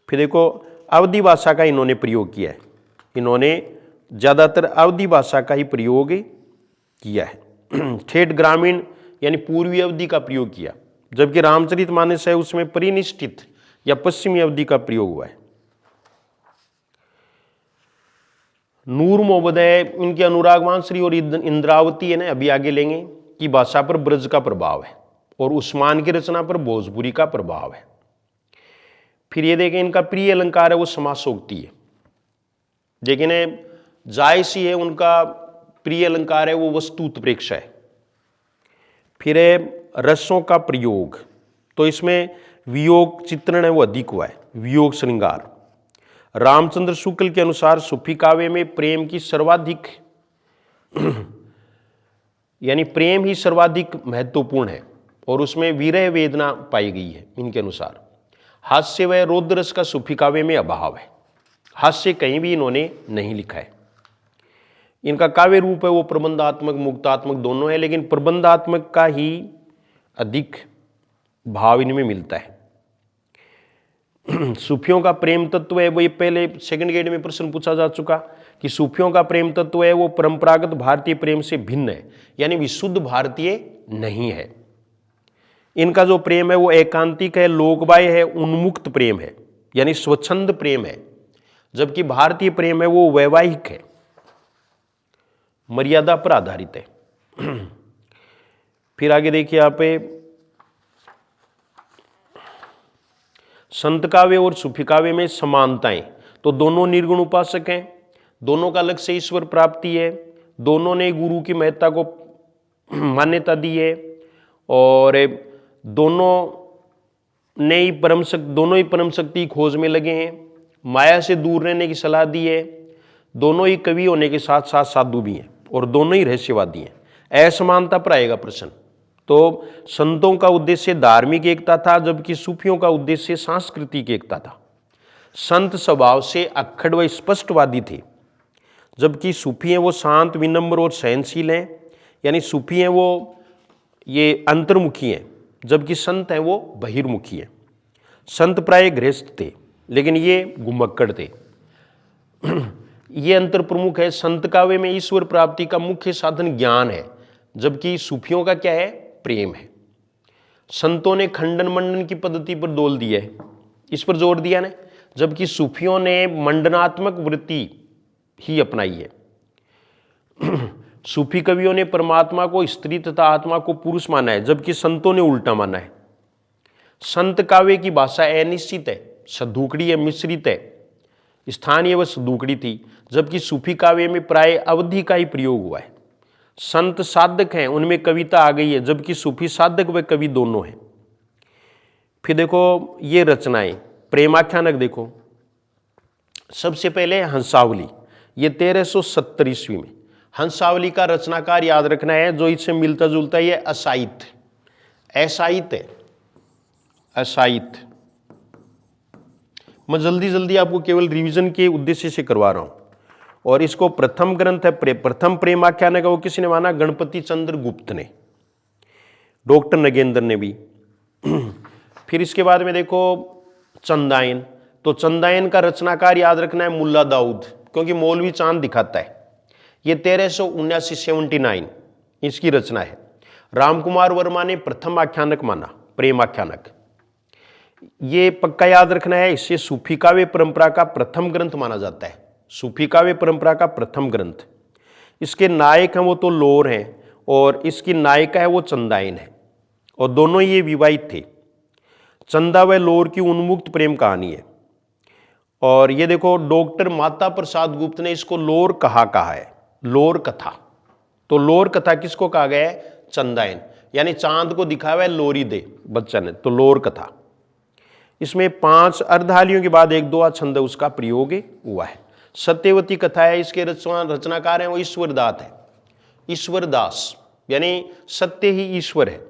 फिर देखो अवधी भाषा का इन्होंने प्रयोग किया है। इन्होंने ज़्यादातर अवधी भाषा का ही प्रयोग किया है। ठेठ ग्रामीण यानी पूर्वी अवधि का प्रयोग किया, जबकि रामचरितमानस है उसमें परिनिष्ठित या पश्चिमी अवधि का प्रयोग हुआ है। नूर मोहम्मद है, इनके अनुराग वांसरी और इंद्रावती है ना, अभी आगे लेंगे, की भाषा पर ब्रज का प्रभाव है और उस्मान की रचना पर भोजपुरी का प्रभाव है। फिर ये देखें इनका प्रिय अलंकार है वो समासोक्ति है, लेकिन जायसी है उनका प्रिय अलंकार है वो वस्तु उत्प्रेक्षा है। फिर है रसों का प्रयोग, तो इसमें वियोग चित्रण है वो अधिक हुआ है, वियोग श्रृंगार। रामचंद्र शुक्ल के अनुसार सूफी काव्य में प्रेम की सर्वाधिक यानी प्रेम ही सर्वाधिक महत्वपूर्ण है और उसमें विरह वेदना पाई गई है। इनके अनुसार हास्य व रौद्ररस का सूफी काव्य में अभाव है, हास्य कहीं भी इन्होंने नहीं लिखा है। इनका काव्य रूप है वो प्रबंधात्मक मुक्तात्मक दोनों है, लेकिन प्रबंधात्मक का ही अधिक भाव इनमें मिलता है। सूफियों का प्रेम तत्व है वो, ये पहले सेकंड ग्रेड में प्रश्न पूछा जा चुका कि सूफियों का प्रेम तत्व है वो परंपरागत भारतीय प्रेम से भिन्न है, यानी विशुद्ध भारतीय नहीं है। इनका जो प्रेम है वो एकांतिक है, लोकबाह्य है, उन्मुक्त प्रेम है, यानी स्वच्छंद प्रेम है, जबकि भारतीय प्रेम है वो वैवाहिक है, मर्यादा पर आधारित है। फिर आगे देखिए यहाँ पे संत काव्य और सूफी काव्य में समानताएं, तो दोनों निर्गुण उपासक हैं, दोनों का लक्ष्य ईश्वर प्राप्ति है, दोनों ने गुरु की महत्ता को मान्यता दी है और दोनों ही परम शक्ति की खोज में लगे हैं, माया से दूर रहने की सलाह दी है, दोनों ही कवि होने के साथ साथ साधु भी हैं और दोनों ही रहस्यवादी हैं। असमानता पर आएगा प्रश्न। तो संतों का उद्देश्य धार्मिक एकता था, जबकि सूफियों का उद्देश्य सांस्कृतिक एकता था। संत स्वभाव से अक्खड़ व स्पष्टवादी थे, जबकि सूफी हैं वो शांत, विनम्र और सहनशील हैं, यानी सूफी हैं वो ये अंतर्मुखी हैं, जबकि संत हैं वो बहिर्मुखी हैं। संत प्राय गृहस्थ थे, लेकिन ये घुमक्कड़ थे। ये अंतर प्रमुख है। संत काव्य में ईश्वर प्राप्ति का मुख्य साधन ज्ञान है, जबकि सूफियों का क्या है, प्रेम है। संतों ने खंडन मंडन की पद्धति पर दोल दिया है, इस पर जोर दिया ना, जबकि सूफियों ने मंडनात्मक वृत्ति ही अपनाई है। सूफी कवियों ने परमात्मा को स्त्री तथा आत्मा को पुरुष माना है, जबकि संतों ने उल्टा माना है। संत काव्य की भाषा अनिश्चित है, सधुकड़ी है, मिश्रित है, स्थानीय व सदूकड़ी थी, जबकि सूफी काव्य में प्राय अवधि का ही प्रयोग हुआ है। संत साधक हैं, उनमें कविता आ गई है, जबकि सूफी साधक व कवि दोनों हैं। फिर देखो ये रचनाएं, प्रेमाख्यानक देखो, सबसे पहले हंसावली, ये 1370 ईस्वी में। हंसावली का रचनाकार याद रखना है, जो इससे मिलता जुलता है, ये असाहित, असाहित है, असाहित। मैं जल्दी जल्दी आपको केवल रिवीजन के उद्देश्य से करवा रहा हूं। और इसको प्रथम ग्रंथ है, प्रथम प्रेमाख्यानक है, वो किसी ने माना? गणपति चंद्र गुप्त ने, डॉक्टर नगेंद्र ने भी। फिर इसके बाद में देखो चंदायन, तो चंदायन का रचनाकार याद रखना है मुल्ला दाऊद, क्योंकि मौलवी चांद दिखाता है। ये 1379 इसकी रचना है। रामकुमार वर्मा ने प्रथम आख्यानक माना, प्रेम आख्यानक। ये पक्का याद रखना है, इससे सूफी काव्य परंपरा का प्रथम ग्रंथ माना जाता है, सूफी काव्य परंपरा का प्रथम ग्रंथ। इसके नायक हैं वो तो लोर हैं, और इसकी नायिका है वो चंदायन है, और दोनों ये विवाहित थे। चंदा व लोर की उन्मुक्त प्रेम कहानी है। और ये देखो डॉक्टर माता प्रसाद गुप्त ने इसको लोर कहा है, लोर कथा। तो लोर कथा किसको कहा गया है? चंदायन, यानी चांद को दिखा हुआ है लोरी दे बच्चा ने, तो लोर कथा। इसमें 5 अर्धालियों के बाद 1-2 छंद उसका प्रयोग हुआ है। सत्यवती कथा है, इसके रचनाकार हैं वो ईश्वरदास है, ईश्वरदास, यानी सत्य ही ईश्वर है।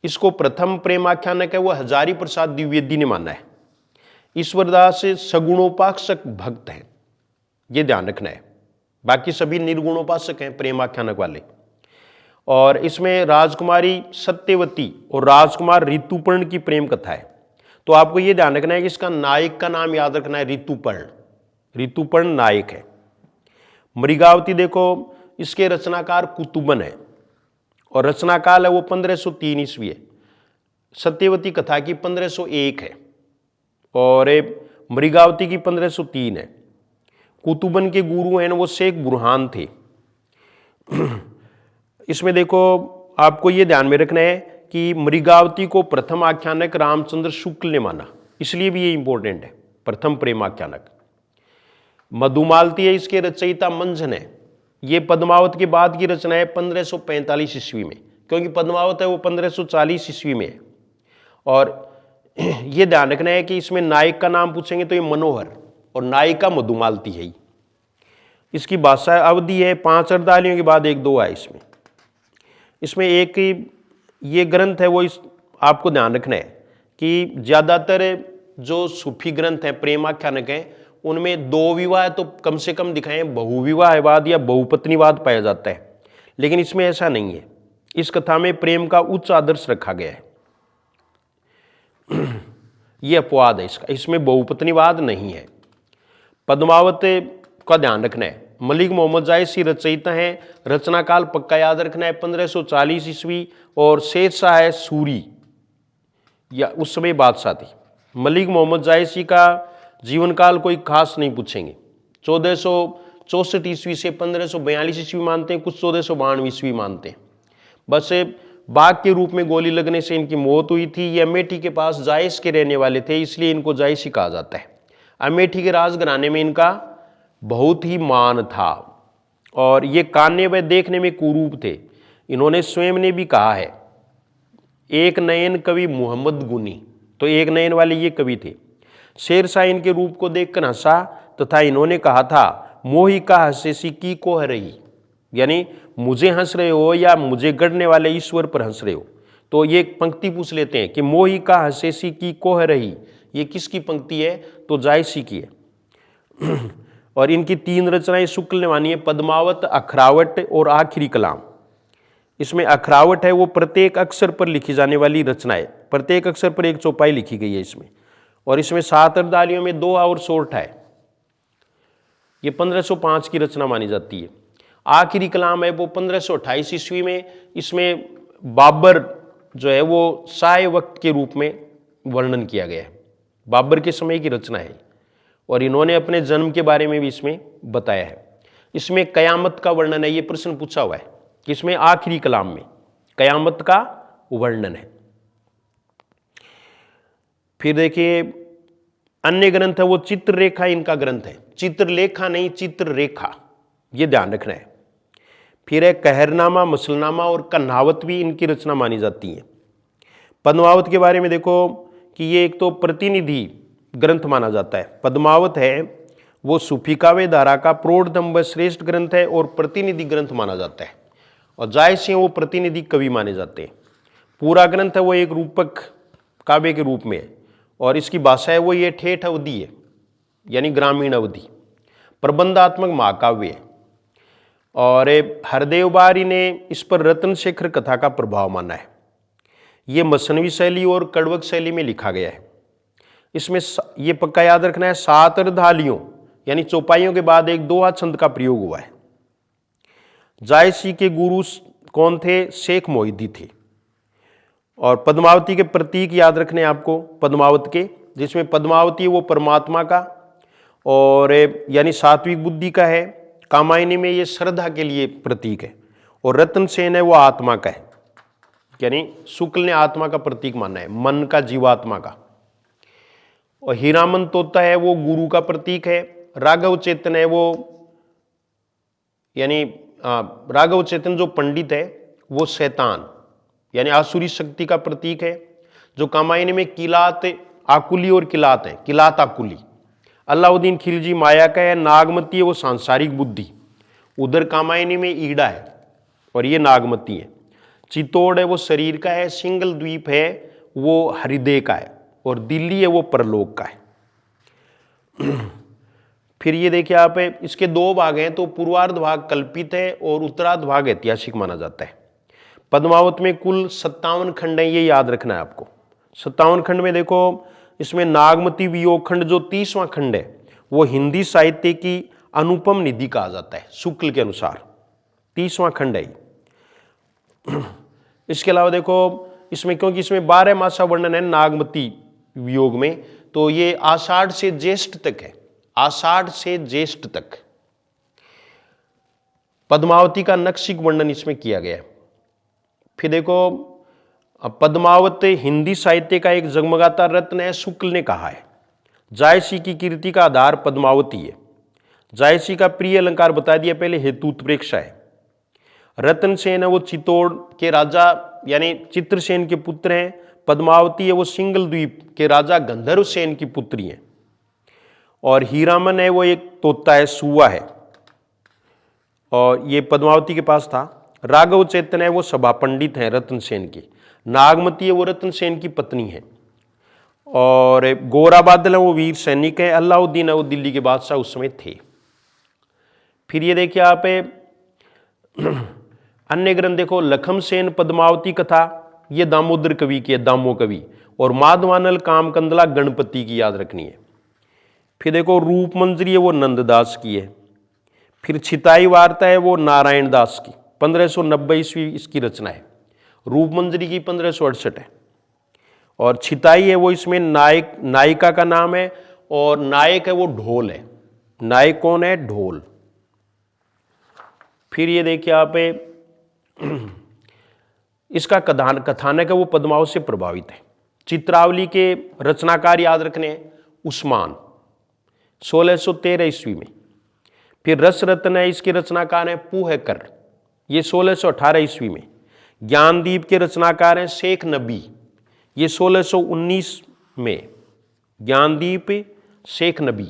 इसको प्रथम प्रेमाख्यानक है वो हजारी प्रसाद द्विवेदी ने माना है। ईश्वरदास सगुणोपासक भक्त हैं, ये ध्यान रखना है, बाकी सभी निर्गुणोपासक हैं प्रेमाख्यानक वाले। और इसमें राजकुमारी सत्यवती और राजकुमार ऋतुपर्ण की प्रेम कथा है। तो आपको ये ध्यान रखना है कि इसका नायक का नाम याद रखना है ऋतुपर्ण, ऋतुपर्ण नायक है। मृगावती देखो, इसके रचनाकार कुतुबन है, और रचनाकाल है वो 1503 ईस्वी है। सत्यवती कथा की 1501 है, और मृगावती की 1503 है। कुतुबन के गुरु हैं वो शेख बुरहान थे। इसमें देखो आपको ये ध्यान में रखना है कि मृगावती को प्रथम आख्यानक रामचंद्र शुक्ल ने माना, इसलिए भी ये इंपॉर्टेंट है, प्रथम प्रेम आख्यानक। मधुमालती है, इसके रचयिता मंझन है। ये पद्मावत के बाद की रचना है 1545 ईस्वी में, क्योंकि पद्मावत है वो 1540 ईस्वी में है। और ये ध्यान रखना है कि इसमें नायक का नाम पूछेंगे तो ये मनोहर, और नायिका मधुमालती है। इसकी भाषा अवधि है 5 अर्धालियों के बाद 1-2 है इसमें एक ये ग्रंथ है वो आपको ध्यान रखना है कि ज़्यादातर जो सूफी ग्रंथ हैं प्रेमाख्यानक हैं, उनमें 2 विवाह तो कम से कम दिखाएं, बहुविवाहवाद या बहुपत्नीवाद पाया जाता है, लेकिन इसमें ऐसा नहीं है। इस कथा में प्रेम का उच्च आदर्श रखा गया है। यह अपवाद है इसका, इसमें बहुपत्नीवाद नहीं है। पद्मावत का ध्यान रखना है। मलिक मोहम्मद जायसी रचयिता हैं, रचनाकाल पक्का याद रखना है 1540 ईस्वी, और शेरशाह है सूरी, या उस समय बादशाह थे। मलिक मोहम्मद जायसी का जीवन काल कोई खास नहीं पूछेंगे, 1464 ईस्वी से 1542 ईस्वी मानते हैं, कुछ 1492 ईस्वी मानते हैं। बस बाघ के रूप में गोली लगने से इनकी मौत हुई थी। ये अमेठी के पास जायस के रहने वाले थे, इसलिए इनको जायसी कहा जाता है। अमेठी के राजघराने में इनका बहुत ही मान था, और ये कान्य व देखने में कुरूप थे। इन्होंने स्वयं ने भी कहा है, एक नयन कवि मोहम्मद गुनी, तो एक नयन वाले ये कवि थे। शेरशाह इनके रूप को देखकर हंसा तथा इन्होंने कहा था, मोही का हंसेसी की को है रही, यानी मुझे हंस रहे हो या मुझे गढ़ने वाले ईश्वर पर हंस रहे हो। तो ये पंक्ति पूछ लेते हैं कि मोही का हंसेसी की को है रही, ये किसकी पंक्ति है? तो जायसी की है। और इनकी 3 रचनाएं शुक्ल ने मानी है, पद्मावत, अखरावट और आखिरी कलाम। इसमें अखरावट है वो प्रत्येक अक्षर पर लिखी जाने वाली रचना है, प्रत्येक अक्षर पर 1 चौपाई लिखी गई है इसमें, और इसमें 7 अर्धालियों में 2 और सोरठा है। ये 1505 की रचना मानी जाती है। आखिरी कलाम है वो 1528 ईस्वी में। इसमें बाबर जो है वो शाह वक्त के रूप में वर्णन किया गया है, बाबर के समय की रचना है, और इन्होंने अपने जन्म के बारे में भी इसमें बताया है। इसमें कयामत का वर्णन है, ये प्रश्न पूछा हुआ है कि इसमें आखिरी कलाम में कयामत का वर्णन है। फिर देखिए अन्य ग्रंथ है वो चित्ररेखा इनका ग्रंथ है, चित्रलेखा नहीं चित्ररेखा, ये ध्यान रखना है। फिर है कहरनामा, मसलनामा और कन्हावत भी इनकी रचना मानी जाती है। पद्मावत के बारे में देखो कि ये एक तो प्रतिनिधि ग्रंथ माना जाता है। पद्मावत है वो सूफी काव्य धारा का प्रौढ़तम व श्रेष्ठ ग्रंथ है और प्रतिनिधि ग्रंथ माना जाता है, और जायज से वो प्रतिनिधि कवि माने जाते हैं। पूरा ग्रंथ है वो एक रूपक काव्य के रूप में है, और इसकी भाषा है वो ये ठेठ अवधि है, यानी ग्रामीण अवधि, प्रबंधात्मक महाकाव्य है। और हरदेव बारी ने इस पर रत्नशेखर कथा का प्रभाव माना है। ये मसनवी शैली और कड़वक शैली में लिखा गया है। इसमें ये पक्का याद रखना है 7 अर्धालियों यानी चौपाइयों के बाद एक दोहा छंद का प्रयोग हुआ है। जायसी के गुरु कौन थे? शेख मोहिद्दी थे। और पद्मावती के प्रतीक याद रखने आपको, पद्मावत के, जिसमें पद्मावती वो परमात्मा का और यानी सात्विक बुद्धि का है। कामायनी में ये श्रद्धा के लिए प्रतीक है, और रत्न सेन है वो आत्मा का है, यानी शुक्ल ने आत्मा का प्रतीक माना है, मन का, जीवात्मा का। और हीरामन तोता है वो गुरु का प्रतीक है। राघव चेतन है वो, यानी राघव चेतन जो पंडित है वो शैतान यानी आसुरी शक्ति का प्रतीक है। जो कामायनी में किलात आकुली और किलात है, किलात आकुली। अलाउद्दीन खिलजी माया का है। नागमती है वो सांसारिक बुद्धि, उधर कामायनी में ईड़ा है और ये नागमती है। चित्तौड़ है वो शरीर का है। सिंगल द्वीप है वो हृदय का है, और दिल्ली है वो परलोक का है। फिर ये देखिए आप, इसके 2 भाग हैं, तो पूर्वार्ध भाग कल्पित है और उत्तरार्ध भाग ऐतिहासिक माना जाता है। पद्मावत में कुल 57 खंड हैं, ये याद रखना है आपको। 57 खंड में देखो, इसमें नागमती वियोग खंड जो 30वां खंड है वो हिंदी साहित्य की अनुपम निधि कहा जाता है शुक्ल के अनुसार, 30वां खंड है। इसके अलावा देखो इसमें, क्योंकि इसमें 12 मासा वर्णन है नागमती वियोग में, तो ये आषाढ़ से ज्येष्ठ तक है, आषाढ़ से ज्येष्ठ तक पद्मावती का नक्शिक वर्णन इसमें किया गया है। फिर देखो, पद्मावत हिंदी साहित्य का एक जगमगाता रत्न है, शुक्ल ने कहा है। जायसी की कीर्ति का आधार पद्मावती है। जायसी का प्रिय अलंकार बता दिया पहले, हेतु उत्प्रेक्षा है। रतन सेन है वो चित्तौड़ के राजा यानी चित्रसेन के पुत्र हैं। पद्मावती है वो सिंगल द्वीप के राजा गंधर्व सेन की पुत्री है। और हीरामन है वो एक तोता है, सुआ है, और ये पद्मावती के पास था। राघव चेतन है वो सभा पंडित हैं रतन सेन की। नागमती है वो रतन सेन की पत्नी है। और गोरा बादल है वो वीर सैनिक है। अलाउद्दीन है वो दिल्ली के बादशाह उस समय थे। फिर ये देखिए आप, अन्य ग्रंथ देखो, लखम सेन पद्मावती कथा, ये दामोदर कवि की है, दामो कवि। और माधवानल कामकंदला गणपति की याद रखनी है। फिर देखो रूप मंजरी है वो नंददास की है। फिर छिताई वार्ता है वो नारायण दास की, 1590 ईस्वी इसकी रचना है। रूप मंजरी की 1568 है। और छिताई है वो इसमें नायिका का नाम है, और नायक है वो ढोल है। नायक कौन है? ढोल। फिर ये देखिए आप, इसका कथानक है वो पद्मावत से प्रभावित है। चित्रावली के रचनाकार याद रखने हैं, उस्मान, 1613 ईस्वी में। फिर रस रत्न है, इसके रचनाकार हैं पूहकर, ये 1618 ईस्वी में। ज्ञानदीप के रचनाकार हैं शेख नबी, ये 1619 में। ज्ञानदीप शेख नबी।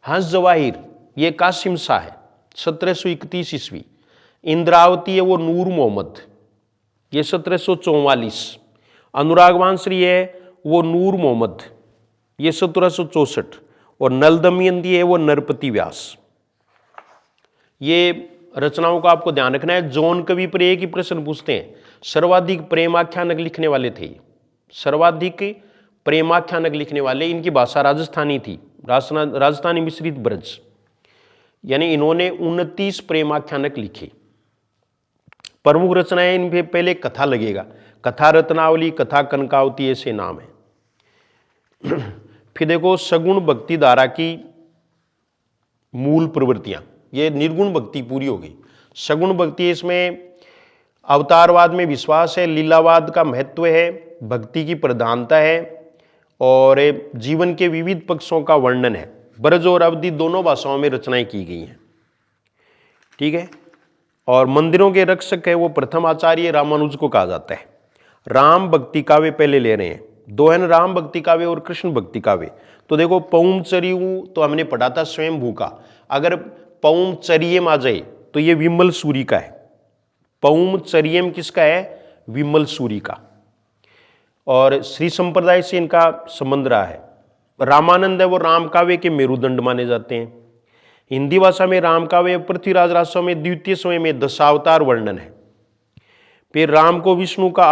हंस जवाहिर ये कासिम शाह है, 1731 ईस्वी। इंद्रावती है वो नूर मोहम्मद, ये 1744। अनुराग वांसरी है वो नूर मोहम्मद, ये 1764। और नल दमयंती है वो नरपति व्यास। ये रचनाओं का आपको ध्यान रखना है। जौन कवि पर एक ही प्रश्न पूछते हैं, सर्वाधिक प्रेमाख्यानक लिखने वाले थे। सर्वाधिक प्रेमाख्यानक लिखने वाले, इनकी भाषा राजस्थानी थी, राजस्थानी मिश्रित ब्रज, यानी इन्होंने 29 प्रेमाख्यानक लिखे। प्रमुख रचनाएं इनमें पहले कथा लगेगा, कथा रत्नावली, कथा कनकावती, ऐसे नाम है। फिर देखो सगुण भक्ति धारा की मूल प्रवृत्तियां, ये निर्गुण भक्ति पूरी होगी। सगुण भक्ति, इसमें अवतारवाद में विश्वास है, लीलावाद का महत्व है, भक्ति की प्रधानता है, और जीवन के विविध पक्षों का वर्णन है। ब्रज और अवधि दोनों भाषाओं में रचनाएं की गई हैं। ठीक है। और मंदिरों के रक्षक है वो प्रथम आचार्य रामानुज को कहा जाता है। राम भक्ति काव्य पहले ले रहे हैं, दो है राम भक्ति काव्य और कृष्ण भक्ति काव्य। तो देखो पौमचर्यु तो हमने पढ़ा था स्वयंभू का, अगर पौमचर्यम आ जाए तो ये विमल सूरी का है। पौमचर्यम किसका है? विमल सूरी का। और श्री संप्रदाय से इनका संबंध रहा है। रामानंद है वो राम काव्य के मेरुदंड माने जाते हैं। हिंदी भाषा में राम काव्य पृथ्वीराज राजस्व में द्वितीय समय में दशावतार वर्णन है। फिर राम को विष्णु का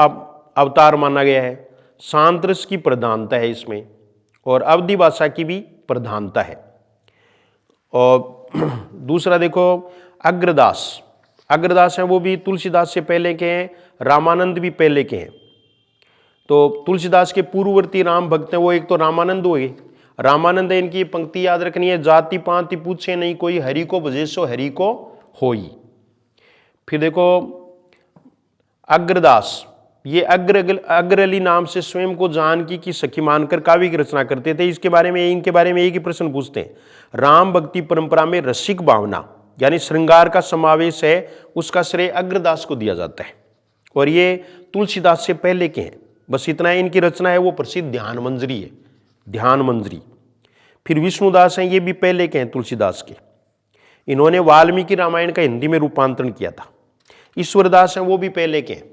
अवतार माना गया है। शांत रस की प्रधानता है इसमें, और अवधि भाषा की भी प्रधानता है। और दूसरा देखो अग्रदास, अग्रदास हैं वो भी तुलसीदास से पहले के हैं, रामानंद भी पहले के हैं। तो तुलसीदास के पूर्ववर्ती राम भक्त हैं वो एक तो रामानंद हो गए। रामानंद है, इनकी पंक्ति याद रखनी है, जाति पाति पूछे नहीं कोई, हरि को भजे सो हरि को होई। फिर देखो अग्रदास, ये अग्रली नाम से स्वयं को जानकी की सखी मानकर काव्य की रचना करते थे। इनके बारे में एक ही प्रश्न पूछते हैं। राम भक्ति परंपरा में रसिक भावना यानी श्रृंगार का समावेश है, उसका श्रेय अग्रदास को दिया जाता है, और ये तुलसीदास से पहले के हैं। बस इतना है, इनकी रचना है वो प्रसिद्ध ध्यान मंजरी है, ध्यान मंजरी। फिर विष्णुदास हैं, ये भी पहले के हैं तुलसीदास के। इन्होंने वाल्मीकि रामायण का हिंदी में रूपांतरण किया था। ईश्वरदास हैं, वो भी पहले के हैं,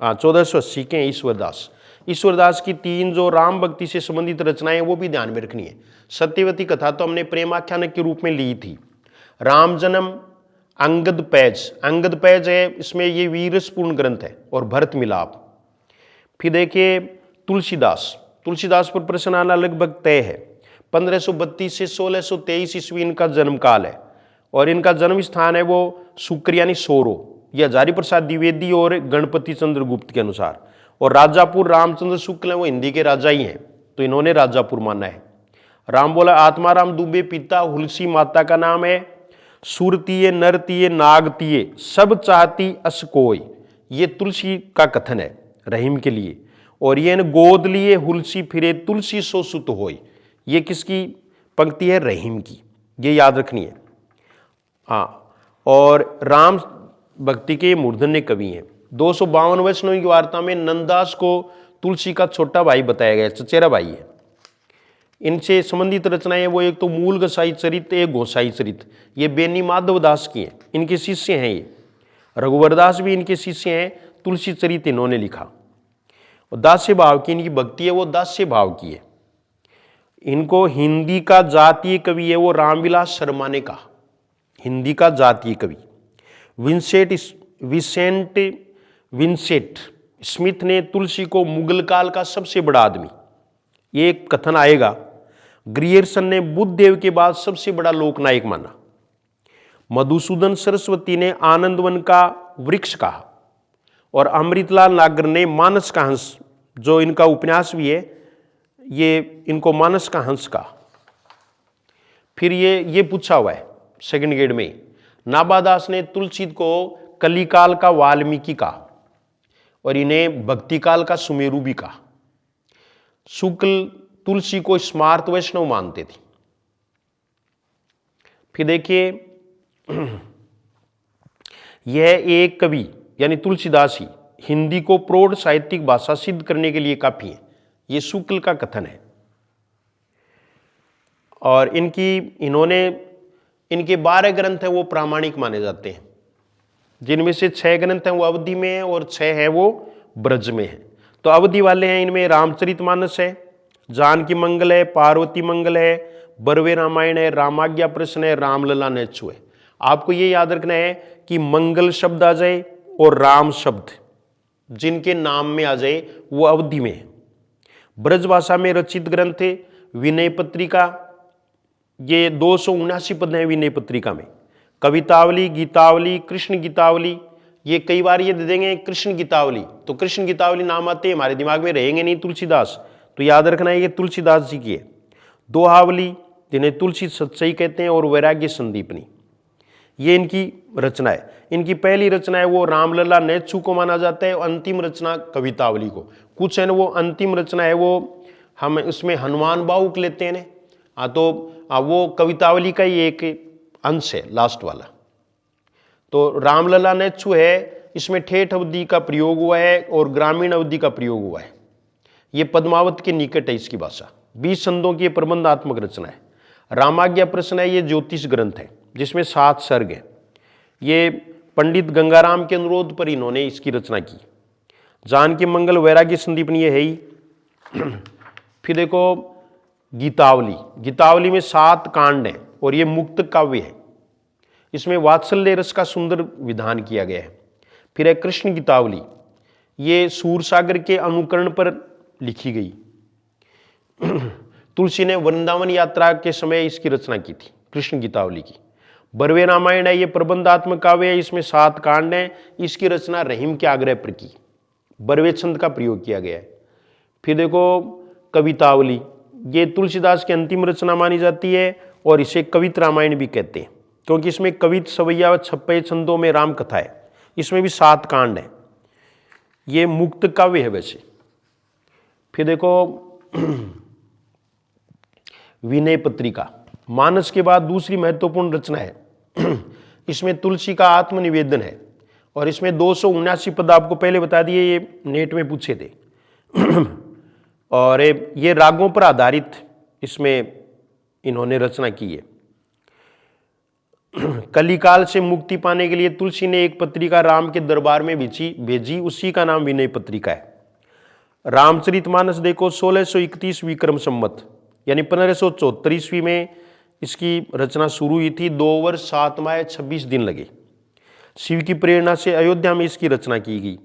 1480 के हैं ईश्वरदास। ईश्वरदास की 3 जो राम भक्ति से संबंधित रचनाएं वो भी ध्यान में रखनी है। सत्यवती कथा तो हमने प्रेमाख्यान के रूप में ली थी। राम जन्म अंगद पैज है, इसमें ये वीरसपूर्ण ग्रंथ है, और भरत मिलाप। फिर देखिए तुलसीदास पर प्रश्न आना लगभग तय है। 1532 से 1623 ईस्वी इनका जन्म काल है, और इनका जन्म स्थान है वो शुक्र यानी सोरो, यह हजारी प्रसाद द्विवेदी और गणपति चंद्र गुप्त के अनुसार। और राजापुर रामचंद्र शुक्ल हैं, वो हिंदी के राजा ही हैं, तो इन्होंने राजापुर माना है। राम बोला आत्माराम दुबे पिता, हुलसी माता का नाम है, सुरतीय नरतीय नागतीय सब चाहती अस कोय, ये तुलसी का कथन है रहीम के लिए। और ये गोद लिए हुलसी फिरे तुलसी सो सुत होय, ये किसकी पंक्ति है? रहीम की, ये याद रखनी है। हाँ, और राम भक्ति के मूर्धन्य कवि हैं। 252 वैष्णवी की वार्ता में नंददास को तुलसी का छोटा भाई बताया गया, चचेरा भाई है। इनसे संबंधित रचनाएं वो एक तो मूल गोसाई चरित, एक गोसाई चरित, ये बेनी माधव दास की हैं, इनके शिष्य हैं। ये रघुवरदास भी इनके शिष्य हैं। तुलसी चरित इन्होंने लिखा। और दास्य भाव की इनकी भक्ति है वो दास्य भाव की है। इनको हिंदी का जातीय कवि है वो रामविलास शर्मा ने कहा, हिंदी का जातीय कवि। विंसेंट स्मिथ ने तुलसी को मुगल काल का सबसे बड़ा आदमी, ये एक कथन आएगा। ग्रियर्सन ने बुद्ध देव के बाद सबसे बड़ा लोकनायक माना। मधुसूदन सरस्वती ने आनंदवन का वृक्ष कहा, और अमृतलाल नागर ने मानस का हंस, जो इनका उपन्यास भी है, ये इनको मानस का हंस कहा। फिर ये पूछा हुआ है सेकंड ग्रेड में, नाबादास ने तुलसी को कलिकाल का वाल्मीकि कहा, और इन्हें भक्तिकाल का सुमेरु भी कहा। शुक्ल तुलसी को स्मार्त वैष्णव मानते थे। फिर देखिए यह एक कवि यानी तुलसीदास ही हिंदी को प्रौढ़ साहित्यिक भाषा सिद्ध करने के लिए काफी है, ये शुक्ल का कथन है। और इनके 12 ग्रंथ हैं वो प्रामाणिक माने जाते हैं, जिनमें से 6 ग्रंथ हैं वो अवधि में है और 6 है वो ब्रज में है। तो अवधि वाले हैं, इनमें रामचरितमानस है, जानकी मंगल है, पार्वती मंगल है, बरवे रामायण है, रामाज्ञा प्रश्न है, रामलला नेच्छु है। आपको ये याद रखना है कि मंगल शब्द आ जाए और राम शब्द जिनके नाम में आ जाए वो अवधि में है। ब्रज भाषा में रचित ग्रंथ है विनय पत्रिका, ये 279 पद हैं विनय पत्रिका में। कवितावली, गीतावली, कृष्ण गीतावली, ये कई बार ये दे देंगे कृष्ण गीतावली, तो कृष्ण गीतावली नाम आते हमारे दिमाग में रहेंगे नहीं तुलसीदास, तो याद रखना है ये तुलसीदास जी की है। दोहावली जिन्हें तुलसी सच्चाई कहते हैं, और वैराग्य संदीपनी, ये इनकी रचना है। इनकी पहली रचना है वो रामलला नेच्छु को माना जाता है, अंतिम रचना कवितावली को। कुछ है ना वो अंतिम रचना है वो हम इसमें हनुमान बाहुक लेते हैं ना, तो वो कवितावली का ही एक अंश है, लास्ट वाला। तो रामलला नेच्छु है, इसमें ठेठ अवधि का प्रयोग हुआ है और ग्रामीण अवधि का प्रयोग हुआ है। ये पद्मावत के निकट है इसकी भाषा। 20 छंदों की प्रबंधात्मक रचना है। रामाज्ञा प्रश्न है, ये ज्योतिष ग्रंथ है जिसमें 7 सर्ग है। ये पंडित गंगाराम के अनुरोध पर इन्होंने इसकी रचना की। जानकी मंगल वैराग्य संदीपनी ये है ही। फिर देखो गीतावली, गीतावली में 7 कांड हैं और ये मुक्त काव्य है। इसमें वात्सल्य रस का सुंदर विधान किया गया है। फिर है कृष्ण गीतावली, ये सूरसागर के अनुकरण पर लिखी गई। तुलसी ने वृंदावन यात्रा के समय इसकी रचना की थी, कृष्ण गीतावली की। बरवे रामायण है, ये प्रबंधात्मक काव्य है, इसमें 7 कांड हैं। इसकी रचना रहीम के आग्रह पर की, बरवे छंद का प्रयोग किया गया है। फिर देखो कवितावली, ये तुलसीदास की अंतिम रचना मानी जाती है और इसे कवित रामायण भी कहते हैं, क्योंकि इसमें कवित सवैया व छप्पे छंदों में राम कथा है। इसमें भी 7 कांड हैं। ये मुक्त काव्य है वैसे। फिर देखो विनय पत्रिका, मानस के बाद दूसरी महत्वपूर्ण रचना है। इसमें तुलसी का आत्मनिवेदन है और इसमें 279 पद आपको पहले बता दिए, ये नेट में पूछे थे। और ये रागों पर आधारित इसमें इन्होंने रचना की है। कलिकाल से मुक्ति पाने के लिए तुलसी ने एक पत्रिका राम के दरबार में भेजी, उसी का नाम विनय पत्रिका है। रामचरितमानस देखो 1631 विक्रम संवत यानी 1574 ईस्वी में इसकी रचना शुरू हुई थी। 2 वर्ष 7 माह 26 दिन लगे। शिव की प्रेरणा से अयोध्या में इसकी रचना की गई।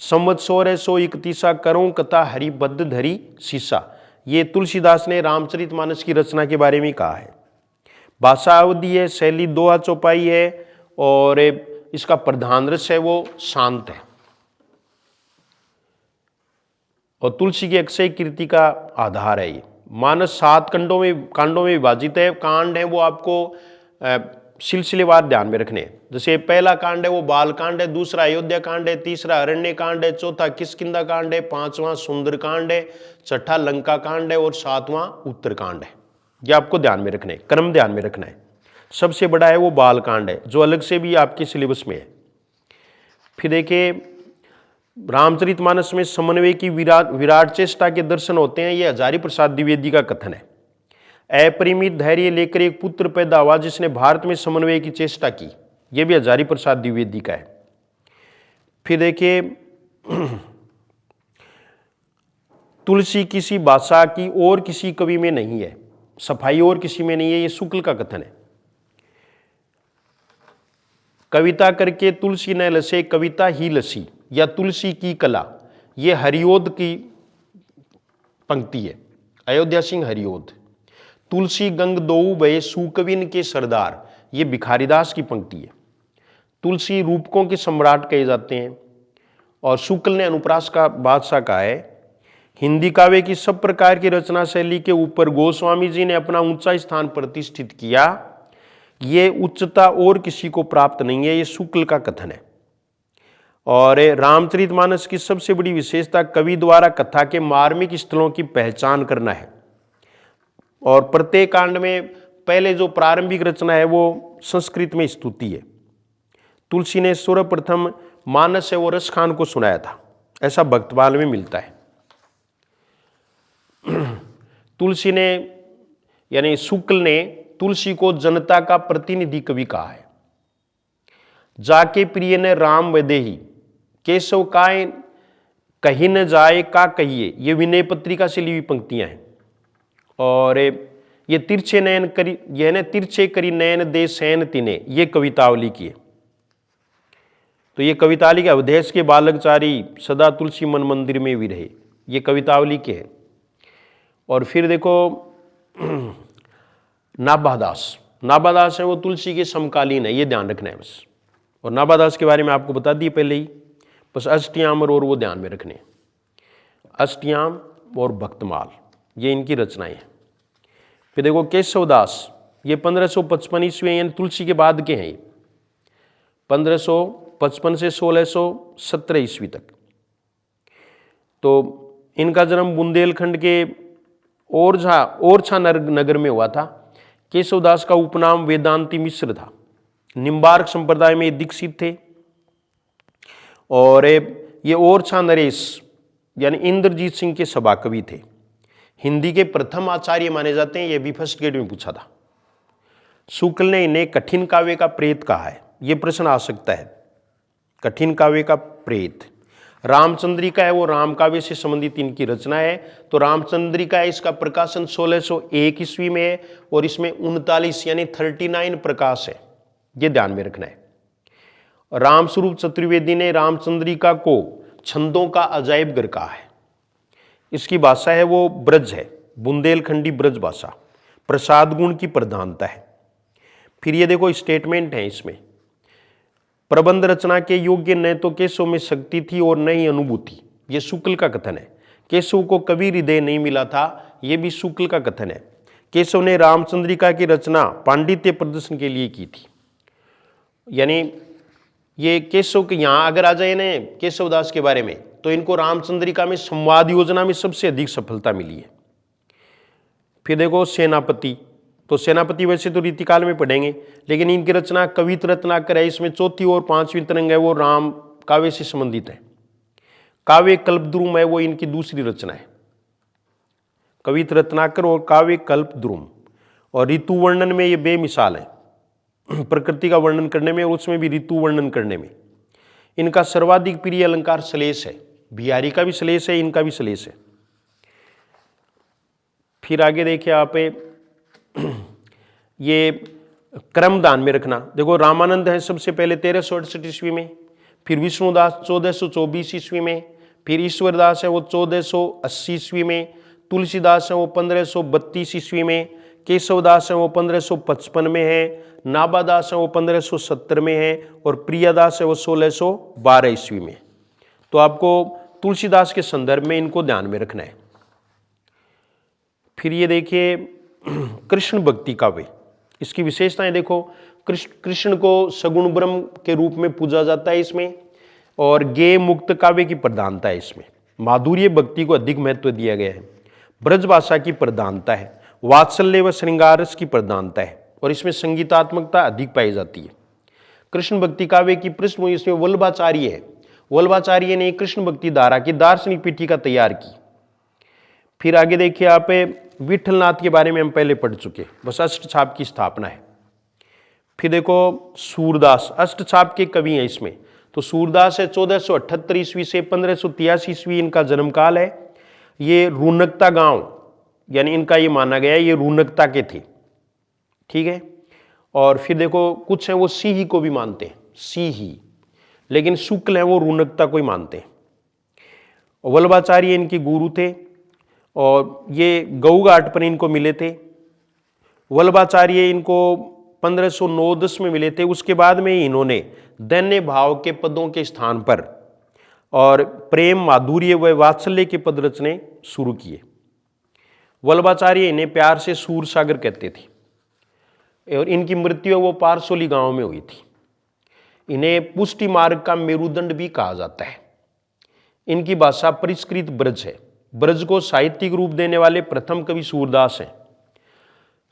संवत 1631 करो कथा हरिबद्ध धरी शीशा, ये तुलसीदास ने रामचरितमानस की रचना के बारे में कहा है। भाषा अवधि है, शैली दोहा चौपाई है और इसका प्रधान रस है वो शांत है। और तुलसी की अक्षय कीर्ति का आधार है ये। मानस 7 कांडों में विभाजित है। कांड है वो आपको सिलसिलेवार ध्यान में रखने हैं। जैसे पहला कांड है वो बाल कांड है, दूसरा अयोध्या कांड है, तीसरा अरण्य कांड है, चौथा किष्किंधा कांड है, 5वां सुंदर कांड है, छठा लंका कांड है और 7वां उत्तर कांड है। ये आपको ध्यान में रखना है, क्रम ध्यान में रखना है। सबसे बड़ा है वो बाल कांड है, जो अलग से भी आपके सिलेबस में है। फिर देखिए रामचरितमानस में समन्वय की विराट चेष्टा के दर्शन होते हैं। ये हजारी प्रसाद द्विवेदी का कथन है। अपरिमित धैर्य लेकर एक पुत्र पैदा हुआ जिसने भारत में समन्वय की चेष्टा की, यह भी हजारी प्रसाद द्विवेदी का है। फिर देखिए तुलसी किसी भाषा की और किसी कवि में नहीं है, सफाई और किसी में नहीं है, ये शुक्ल का कथन है। कविता करके तुलसी न लसे कविता ही लसी, या तुलसी की कला, ये हरिओद की पंक्ति है, अयोध्या सिंह हरिओद। तुलसी गंग दोऊ भये सुकविन के सरदार, ये भिखारीदास की पंक्ति है। तुलसी रूपकों के सम्राट कहे जाते हैं। और शुक्ल ने अनुप्रास का बादशाह कहा है। हिंदी काव्य की सब प्रकार की रचना शैली के ऊपर गोस्वामी जी ने अपना ऊंचा स्थान प्रतिष्ठित किया। ये उच्चता और किसी को प्राप्त नहीं है, ये शुक्ल का कथन है। और रामचरितमानस की सबसे बड़ी विशेषता कवि द्वारा कथा के मार्मिक स्थलों की पहचान करना है। और प्रत्येक कांड में पहले जो प्रारंभिक रचना है वो संस्कृत में स्तुति है। तुलसी ने सर्वप्रथम मानस है वो रस खान को सुनाया था, ऐसा भक्तमाल में मिलता है। तुलसी ने यानी शुक्ल ने तुलसी को जनता का प्रतिनिधि कवि कहा है। जाके प्रिय ने राम वैदेही केशव काय कहीं न जाए का कहिए, ये विनय पत्रिका से ली हुई पंक्तियां हैं। और ये तिरछे नयन करी, यह ने तिरछे करी नयन दे सैन तिने, ये कवितावली की है। तो ये कवितावली के अवधेश के बालकचारी सदा तुलसी मन मंदिर में भी रहे, ये कवितावली के है। और फिर देखो नाभादास है वो तुलसी के समकालीन है, ये ध्यान रखना है बस। और नाभादास के बारे में आपको बता दिए पहले ही, बस अष्टयाम और वो ध्यान में रखने। अष्टयाम और भक्तमाल ये इनकी रचनाएं हैं। फिर देखो केशवदास, ये 1555 ईस्वी यानी तुलसी के बाद के हैं। 1555 से 1617 ईस्वी तक। तो इनका जन्म बुंदेलखंड के ओरछा नगर में हुआ था। केशवदास का उपनाम वेदांती मिश्र था। निम्बार्क संप्रदाय में दीक्षित थे। और ये ओरछा नरेश यानी इंद्रजीत सिंह के सभाकवि थे। हिंदी के प्रथम आचार्य माने जाते हैं। ये भी फर्स्ट ग्रेड में पूछा था। शुक्ल ने इन्हें कठिन काव्य का प्रेत कहा है। ये प्रश्न आ सकता है, कठिन काव्य का प्रेत। रामचंद्रिका है वो राम काव्य से संबंधित इनकी रचना है। तो रामचंद्रिका है, इसका प्रकाशन 1601 ईस्वी में है और इसमें 39 यानी 39 प्रकाश है। ये ध्यान में रखना है। रामस्वरूप चतुर्वेदी ने रामचंद्रिका को छंदों का अजायब घर कहा है। इसकी भाषा है वो ब्रज है, बुंदेलखंडी ब्रज भाषा। प्रसाद गुण की प्रधानता है। फिर ये देखो स्टेटमेंट है इसमें, प्रबंध रचना के योग्य न तो केशव में शक्ति थी और न ही अनुभूति। ये शुक्ल का कथन है। केशव को कवि हृदय नहीं मिला था, ये भी शुक्ल का कथन है। केशव ने रामचंद्रिका की रचना पांडित्य प्रदर्शन के लिए की थी। यानी ये केशव के यहाँ अगर आ जाए ना केशवदास के बारे में, तो इनको रामचंद्रिका में संवाद योजना में सबसे अधिक सफलता मिली है। फिर देखो सेनापति, तो सेनापति वैसे तो रीतिकाल में पढ़ेंगे, लेकिन इनकी रचना कवित रत्नाकर है। इसमें चौथी और पांचवी तरंग है वो राम काव्य से संबंधित है। काव्य कल्पद्रुम है वो इनकी दूसरी रचना है। कवित रत्नाकर और काव्य कल्पद्रुम। और ऋतु वर्णन में ये बेमिसाल है, प्रकृति का वर्णन करने में और उसमें भी ऋतु वर्णन करने में। इनका सर्वाधिक प्रिय अलंकार श्लेष है। बिहारी का भी श्लेष है, इनका भी श्लेष है। फिर आगे देखिए आप, ये क्रम दान में रखना। देखो रामानंद है सबसे पहले 1368 ईस्वी में, फिर विष्णुदास 1424 ईस्वी में, फिर ईश्वरदास है वो 1480 ईस्वी में, तुलसीदास है वो 1532 ईस्वी में, केशवदास है वो 1555 में है, नाबादास है वो 1570 में है और प्रियादास है वो 1612 ईस्वी में। तो आपको तुलसीदास के संदर्भ में इनको ध्यान में रखना है। फिर ये देखिए कृष्ण भक्ति काव्य, इसकी विशेषताएं देखो। कृष्ण को सगुण ब्रह्म के रूप में पूजा जाता है इसमें, और गेय मुक्त काव्य की प्रधानता है इसमें। माधुर्य भक्ति को अधिक महत्व दिया गया है। ब्रज भाषा की प्रधानता है, वात्सल्य व श्रृंगार रस की प्रधानता है और इसमें संगीतात्मकता अधिक पाई जाती है। कृष्ण भक्ति काव्य की पृष्ठभूमि इसमें वल्लभाचार्य है। वल्लभाचार्य ने कृष्ण भक्ति धारा की दार्शनिक पीठिका तैयार की। फिर आगे देखिए आप, विठलनाथ के बारे में हम पहले पढ़ चुके, बस अष्टछाप की स्थापना है। फिर देखो सूरदास अष्टछाप के कवि हैं इसमें। तो सूरदास है 1478 ईस्वी से 1583 ईस्वी इनका जन्मकाल है। ये रूनकता गांव यानी इनका ये माना गया है ये रूनकता के थे, ठीक है। और फिर देखो कुछ हैं वो सीही को भी मानते हैं, सीही, लेकिन शुक्ल है वो रूनकता को ही मानते हैं। वल्लभाचार्य इनके गुरु थे और ये गऊ घाट पर इनको मिले थे। वल्लभाचार्य इनको 1509-10 में मिले थे। उसके बाद में इन्होंने दैन्य भाव के पदों के स्थान पर और प्रेम माधुर्य व वात्सल्य के पद रचने शुरू किए। वल्लभाचार्य इन्हें प्यार से सूरसागर कहते थे और इनकी मृत्यु वो पारसोली गांव में हुई थी। इन्हें पुष्टि मार्ग का मेरुदंड भी कहा जाता है। इनकी भाषा परिष्कृत ब्रज है। ब्रज को साहित्यिक रूप देने वाले प्रथम कवि सूरदास हैं।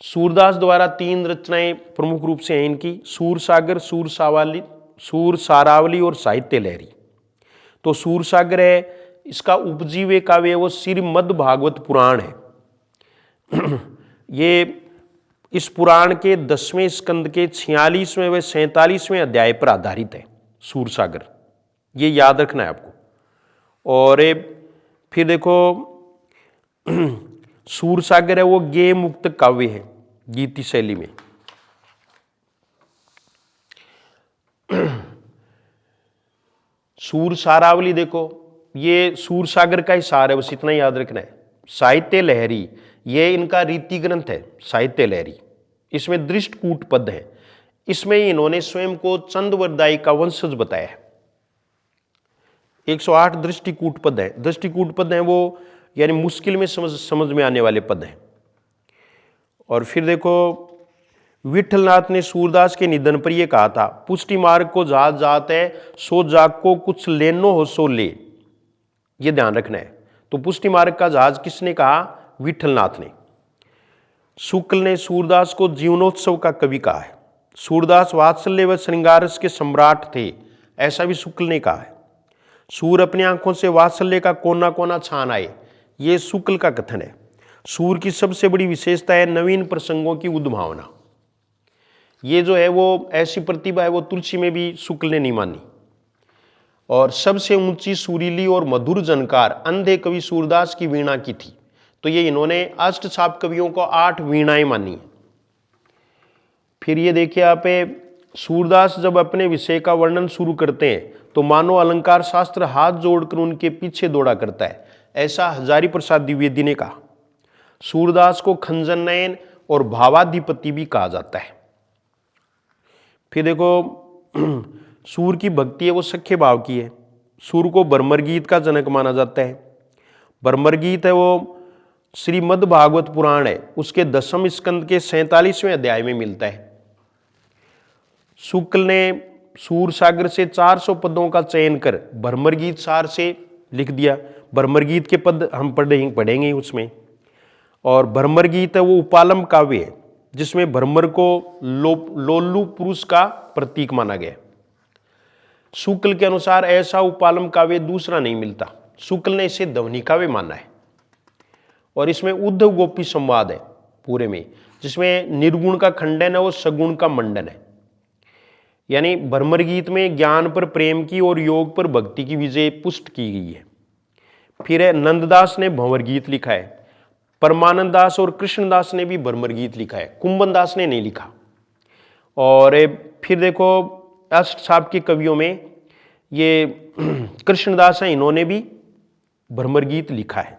सूरदास द्वारा 3 रचनाएं प्रमुख रूप से हैं इनकी, सूरसागर, सूरसारावली और साहित्य लहरी। तो सूरसागर है, इसका उपजीव्य काव्य वो श्रीमद् भागवत पुराण है। ये इस पुराण के 10वें स्कंद के 46वें व 47वें अध्याय पर आधारित है सूरसागर, ये याद रखना है आपको। और फिर देखो सूरसागर है वो गेय मुक्त काव्य है गीति शैली में। सूरसारावली देखो ये सूरसागर का ही सार है, बस इतना याद रखना है। साहित्य लहरी ये इनका रीति ग्रंथ है साहित्य लहरी। इसमें दृष्टकूट पद है। इसमें इन्होंने स्वयं को चंद्रवरदायी का वंशज बताया है। 108 दृष्टिकूट पद है। दृष्टिकूट पद है वो यानी मुश्किल में समझ में आने वाले पद हैं। और फिर देखो विठलनाथ ने सूरदास के निधन पर यह कहा था, पुष्टि मार्ग को जहाज जात है सो जाग को कुछ लेनो हो सो ले। ये ध्यान रखना है। तो पुष्टि मार्ग का जहाज किसने कहा? विठलनाथ ने। शुक्ल ने सूरदास को जीवनोत्सव का कवि कहा है। सूरदास वात्सल्य व श्रृंगारस के सम्राट थे, ऐसा भी शुक्ल ने कहा है। सूर अपनी आंखों से वात्सल्य का कोना कोना छान आए, ये शुक्ल का कथन है। सूर की सबसे बड़ी विशेषता है नवीन प्रसंगों की उद्भावना। ये जो है वो ऐसी प्रतिभा है वो तुलसी में भी शुक्ल ने नहीं मानी। और सबसे ऊंची सुरीली और मधुर जनकार अंधे कवि सूरदास की वीणा की थी। तो ये इन्होंने अष्टछाप कवियों को 8 वीणाएं मानी। फिर ये देखिए आप, सूरदास जब अपने विषय का वर्णन शुरू करते हैं तो मानो अलंकार शास्त्र हाथ जोड़कर उनके पीछे दौड़ा करता है, ऐसा हजारी प्रसाद द्विवेदी ने कहा। सूरदास को खंजन नयन और भावाधिपति भी कहा जाता है। फिर देखो सूर की भक्ति है वो सख्य भाव की है। सूर को भ्रमर गीत का जनक माना जाता है। भ्रमर गीत है वो श्रीमद् भागवत पुराण है, उसके 10वें स्कंद के 47वें अध्याय में मिलता है। शुक्ल ने सूर सागर से 400 पदों का चयन कर भ्रमर गीत सार से लिख दिया। भ्रमर गीत के पद हम पढ़ेंगे उसमें। और भ्रमर गीत है वो उपालम काव्य है, जिसमें भ्रमर को लोल्लू पुरुष का प्रतीक माना गया। शुक्ल के अनुसार ऐसा उपालम काव्य दूसरा नहीं मिलता। शुक्ल ने इसे ध्वनि काव्य माना है। और इसमें उद्धव गोपी संवाद है पूरे में, जिसमें निर्गुण का खंडन है और सगुण का मंडन है। यानी भ्रमर गीत में ज्ञान पर प्रेम की और योग पर भक्ति की विजय पुष्ट की गई है। फिर है नंददास ने भंवर गीत लिखा है। परमानंद दास और कृष्णदास ने भी भ्रमर गीत लिखा है, कुंभन दास ने नहीं लिखा। और फिर देखो अष्टछाप के कवियों में ये कृष्णदास हैं, इन्होंने भी भ्रमर गीत लिखा है।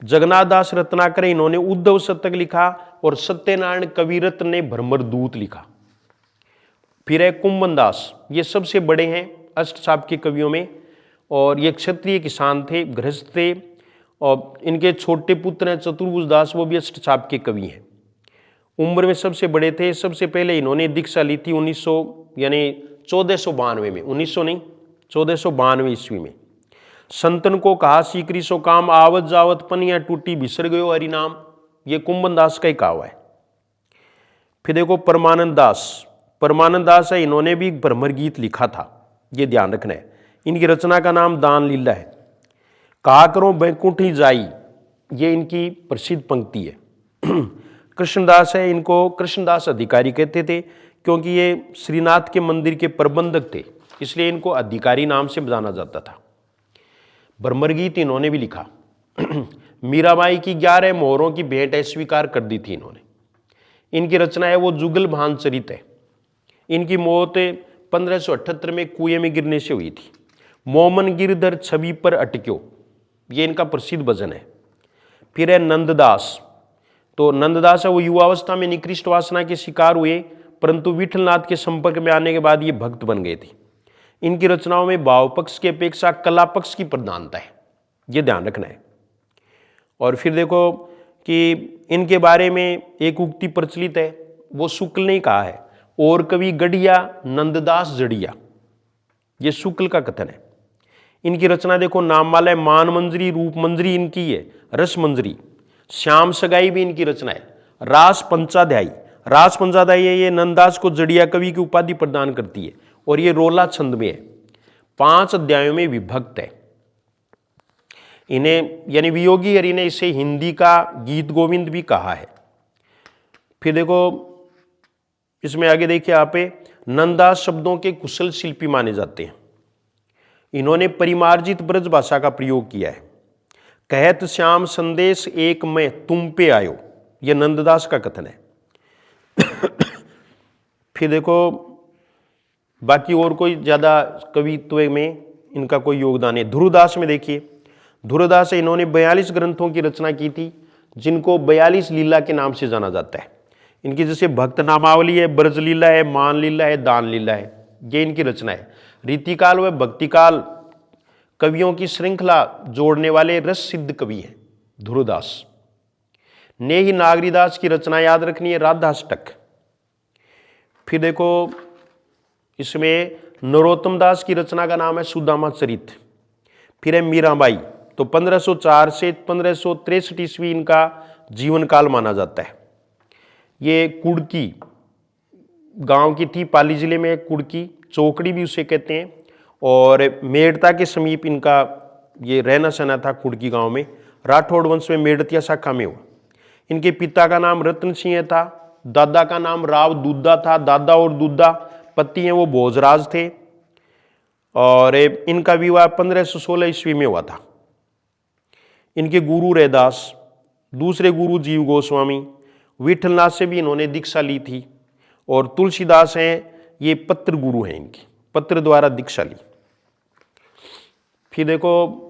जगन्नाथ दास रत्नाकर इन्होंने उद्धव शतक लिखा और सत्यनारायण कविरत्न ने भ्रमर दूत लिखा। फिर है कुंभन दास, ये सबसे बड़े हैं अष्टछाप के कवियों में। और ये क्षत्रिय किसान थे, गृहस्थ थे। और इनके छोटे पुत्र हैं चतुर्भुज दास, वो भी अष्टछाप के कवि हैं। उम्र में सबसे बड़े थे। सबसे पहले इन्होंने दीक्षा ली थी 1492 में, 1900 नहीं 1492 ईस्वी में। संतन को कहा सीकरी सो काम, आवत जावत पनिया टूटी बिसर गयो हरि नाम, ये कुंभन दास का ही कहावा है। फिर देखो परमानंद दास है, इन्होंने भी भ्रमर गीत लिखा था, ये ध्यान रखना है। इनकी रचना का नाम दान लीला है। कहा करो बैकुंठी जाई, ये इनकी प्रसिद्ध पंक्ति है। कृष्णदास है, इनको कृष्णदास अधिकारी कहते थे, क्योंकि ये श्रीनाथ के मंदिर के प्रबंधक थे, इसलिए इनको अधिकारी नाम से जाना जाता था। भ्रमर गीत इन्होंने भी लिखा। मीराबाई की 11 मोहरों की भेंट स्वीकार कर दी थी इन्होंने। इनकी रचना है वो जुगल भान चरित है। इनकी मौत 1578 में कुएं में गिरने से हुई थी। मोमन गिरधर छवि पर अटक्यो, ये इनका प्रसिद्ध भजन है। फिर है नंददास। तो नंददास है वो युवावस्था में निकृष्ट वासना के शिकार हुए, परंतु विठलनाथ के संपर्क में आने के बाद ये भक्त बन गए थे। इनकी रचनाओं में भाव पक्ष की अपेक्षा कला पक्ष की प्रधानता है, ये ध्यान रखना है। और फिर देखो कि इनके बारे में एक उक्ति प्रचलित है, वो शुक्ल ने कहा है, और कवि गढ़िया नंददास जड़िया, ये शुक्ल का कथन है। इनकी रचना देखो नाममाला, मान मंजरी, रूप मंजरी इनकी है, रस मंजरी, श्याम सगाई भी इनकी रचना है, रास पंचाध्यायी है, ये नंददास को जड़िया कवि की उपाधि प्रदान करती है। और ये रोला छंद में है, 5 अध्यायों में विभक्त है। इन्हें यानी वियोगी हरि ने इसे हिंदी का गीत गोविंद भी कहा है। फिर देखो इसमें आगे देखिए आप, नंददास शब्दों के कुशल शिल्पी माने जाते हैं। इन्होंने परिमार्जित ब्रज भाषा का प्रयोग किया है। कहत श्याम संदेश एक में तुम पे आयो, यह नंददास का कथन है। फिर देखो बाकी और कोई ज्यादा कवित्व में इनका कोई योगदान है। ध्रुवदास में देखिए, ध्रुवदास इन्होंने 42 ग्रंथों की रचना की थी, जिनको 42 लीला के नाम से जाना जाता है। इनकी जैसे भक्त नामावली है, ब्रज लीला है, मान लीला है, दान लीला है, ये इनकी रचना है। रीतिकाल व भक्तिकाल कवियों की श्रृंखला जोड़ने वाले रस सिद्ध कवि हैं ध्रुवदास। ने ही नागरीदास की रचना याद रखनी है, राधाष्टक। फिर देखो इसमें नरोत्तम दास की रचना का नाम है सुदामा चरित। फिर है मीराबाई, तो 1504 से 1563 ईस्वी इनका जीवन काल माना जाता है। ये कुड़की गांव की थी, पाली जिले में कुड़की, चौकड़ी भी उसे कहते हैं, और मेड़ता के समीप इनका ये रहना सहना था कुड़की गांव में। राठौड़ वंश में मेड़तिया शाखा में हुआ। इनके पिता का नाम रतन सिंह था, दादा का नाम राव दूधा था। दादा और दूधा पति हैं वो भोजराज थे, और इनका विवाह 1516 ईस्वी में हुआ था। इनके गुरु रैदास, दूसरे गुरु जीव गोस्वामी, विठलनाथ से भी इन्होंने दीक्षा ली थी, और तुलसीदास हैं ये पत्र गुरु हैं, इनकी पत्र द्वारा दीक्षा ली। फिर देखो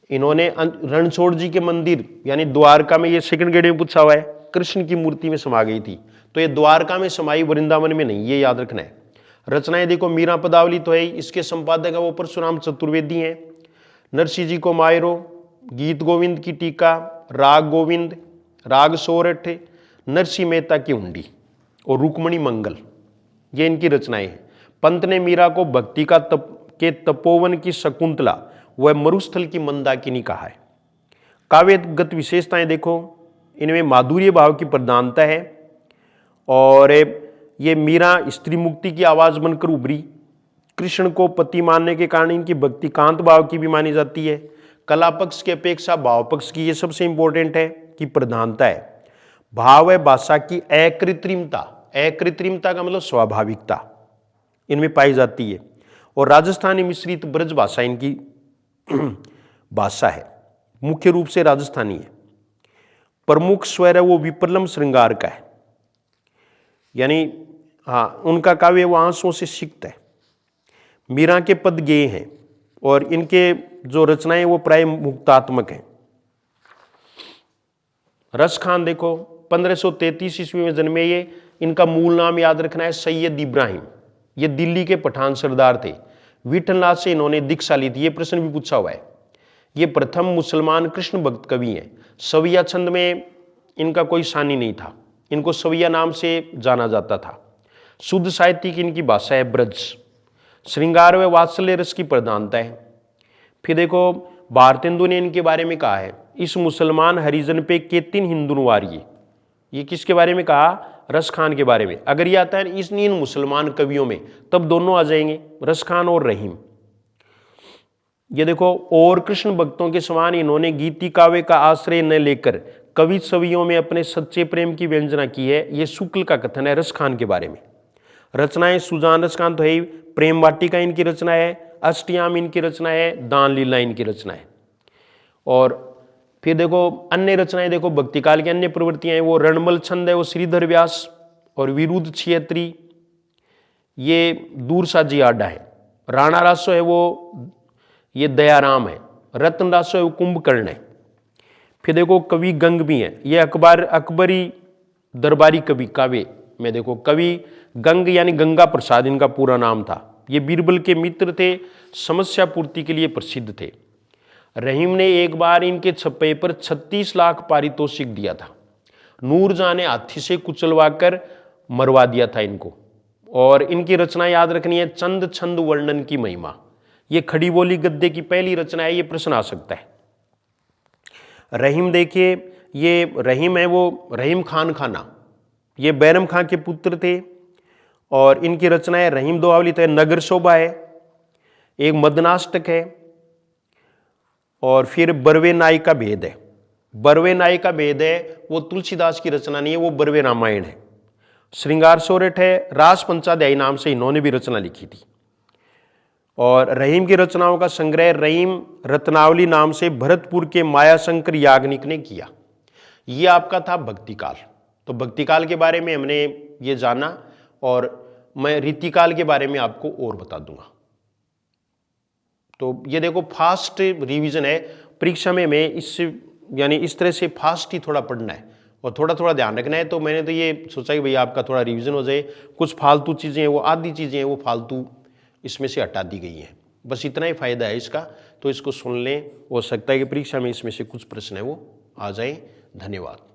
इन्होंने रणछोड़ जी के मंदिर यानी द्वारका में, ये सेकंड ग्रेड में पूछा हुआ है, कृष्ण की मूर्ति में समा गई थी, तो ये द्वारका में समाई, वृंदावन में नहीं, ये याद रखना है। रचनाएं देखो मीरा पदावली तो है, इसके संपादक है वो परशुराम चतुर्वेदी हैं। नरसिंह जी को मायरो, गीत गोविंद की टीका, राग गोविंद, राग सोरठ, नरसिंह मेहता की हुंडी और रुक्मणी मंगल, ये इनकी रचनाएं हैं। पंत ने मीरा को भक्ति का के तपोवन की शकुंतला व मरुस्थल की मंदाकिनी कहा है। काव्यगत विशेषताएं देखो, इनमें माधुर्य भाव की प्रधानता है, और ये मीरा स्त्री मुक्ति की आवाज बनकर उभरी। कृष्ण को पति मानने के कारण इनकी भक्ति कांत भाव की भी मानी जाती है। कला पक्ष की अपेक्षा भाव पक्ष की, ये सबसे इंपॉर्टेंट है कि प्रधानता है। भाव है भाषा की अकृत्रिमता, अकृत्रिमता का मतलब स्वाभाविकता इनमें पाई जाती है। और राजस्थानी मिश्रित ब्रज भाषा इनकी भाषा है, मुख्य रूप से राजस्थानी है। प्रमुख स्वर है वो विप्रलम श्रृंगार का है, यानी हाँ उनका काव्य वो आंसुओं से सिक्त है। मीरा के पद गेय हैं, और इनके जो रचनाएं वो प्राय मुक्तात्मक हैं। रस खान देखो 1533 ईस्वी में जन्मे ये, इनका मूल नाम याद रखना है सैयद इब्राहिम, ये दिल्ली के पठान सरदार थे। विठलनाथ से इन्होंने दीक्षा ली थी, ये प्रश्न भी पूछा हुआ है। ये प्रथम मुसलमान कृष्ण भक्त कवि हैं। सविया छंद में इनका कोई सानी नहीं था, इनको सविया नाम से जाना जाता था। शुद्ध साहित्य की इनकी भाषा है ब्रज। श्रृंगार व वात्सल्य रस की प्रधानता है। फिर देखो भारतेंदु ने इनके बारे में कहा है, इस मुसलमान हरिजन पे के 3 हिंदू वारिये। ये किसके बारे में कहा? रस खान के बारे में। अगर ये आता है इन मुसलमान कवियों में, तब दोनों आ जाएंगे, रस खान और रहीम। ये देखो, और कृष्ण भक्तों के समान इन्होंने गीति काव्य का आश्रय न लेकर कवि छवियों में अपने सच्चे प्रेम की व्यंजना की है। ये शुक्ल का कथन है रस खान के बारे में। रचनाएं सुजान रस खान तो है, प्रेम वाटिका इनकी रचना है, अष्टयाम इनकी रचना है, दान लीला इनकी रचना है। और फिर देखो अन्य रचनाएं देखो, भक्ति काल की अन्य प्रवृत्तियां हैं वो रणमल छंद है वो श्रीधर व्यास, और विरुद्ध छियत्री ये दूरसाजी आडा है। राणा रासो है वो ये दयाराम है। रत्न रासो है वो कुंभकर्ण है। फिर देखो कवि गंग भी है, ये अकबरी दरबारी कवि काव्य में देखो कवि गंग यानी गंगा प्रसाद इनका पूरा नाम था। ये बीरबल के मित्र थे, समस्या पूर्ति के लिए प्रसिद्ध थे। रहीम ने एक बार इनके छप्पे पर 36 लाख पारितोषिक दिया था। नूरजहां ने हाथी से कुचलवाकर मरवा दिया था इनको। और इनकी रचना याद रखनी है, चंद छंद वर्णन की महिमा। ये खड़ी बोली गद्य की पहली रचना है, ये प्रश्न आ सकता है। रहीम देखिए, ये रहीम है वो रहीम खान खाना, ये बैरम खां के पुत्र थे। और इनकी रचना है रहीम दोहावली तो है, नगर शोभा है, एक मदनाष्टक है, और फिर बरवे नाई का भेद है। बरवे नाई का भेद है वो तुलसीदास की रचना नहीं है, वो बरवे रामायण है। श्रृंगार सोरठ है, रास पंचाध्यायी नाम से इन्होंने भी रचना लिखी थी। और रहीम की रचनाओं का संग्रह रहीम रत्नावली नाम से भरतपुर के मायाशंकर याग्निक ने किया। ये आपका था भक्तिकाल। तो भक्तिकाल के बारे में हमने ये जाना, और मैं रीतिकाल के बारे में आपको और बता दूंगा। तो ये देखो फास्ट रिवीजन है, परीक्षा में इससे यानी इस तरह से फास्ट ही थोड़ा पढ़ना है और थोड़ा थोड़ा ध्यान रखना है। तो मैंने तो ये सोचा कि भाई आपका थोड़ा रिवीजन हो जाए। कुछ फालतू चीज़ें हैं वो, आधी चीज़ें हैं वो फालतू इसमें से हटा दी गई हैं। बस इतना ही फायदा है इसका, तो इसको सुन लें। हो सकता है कि परीक्षा में इसमें से कुछ प्रश्न है वो आ जाए। धन्यवाद।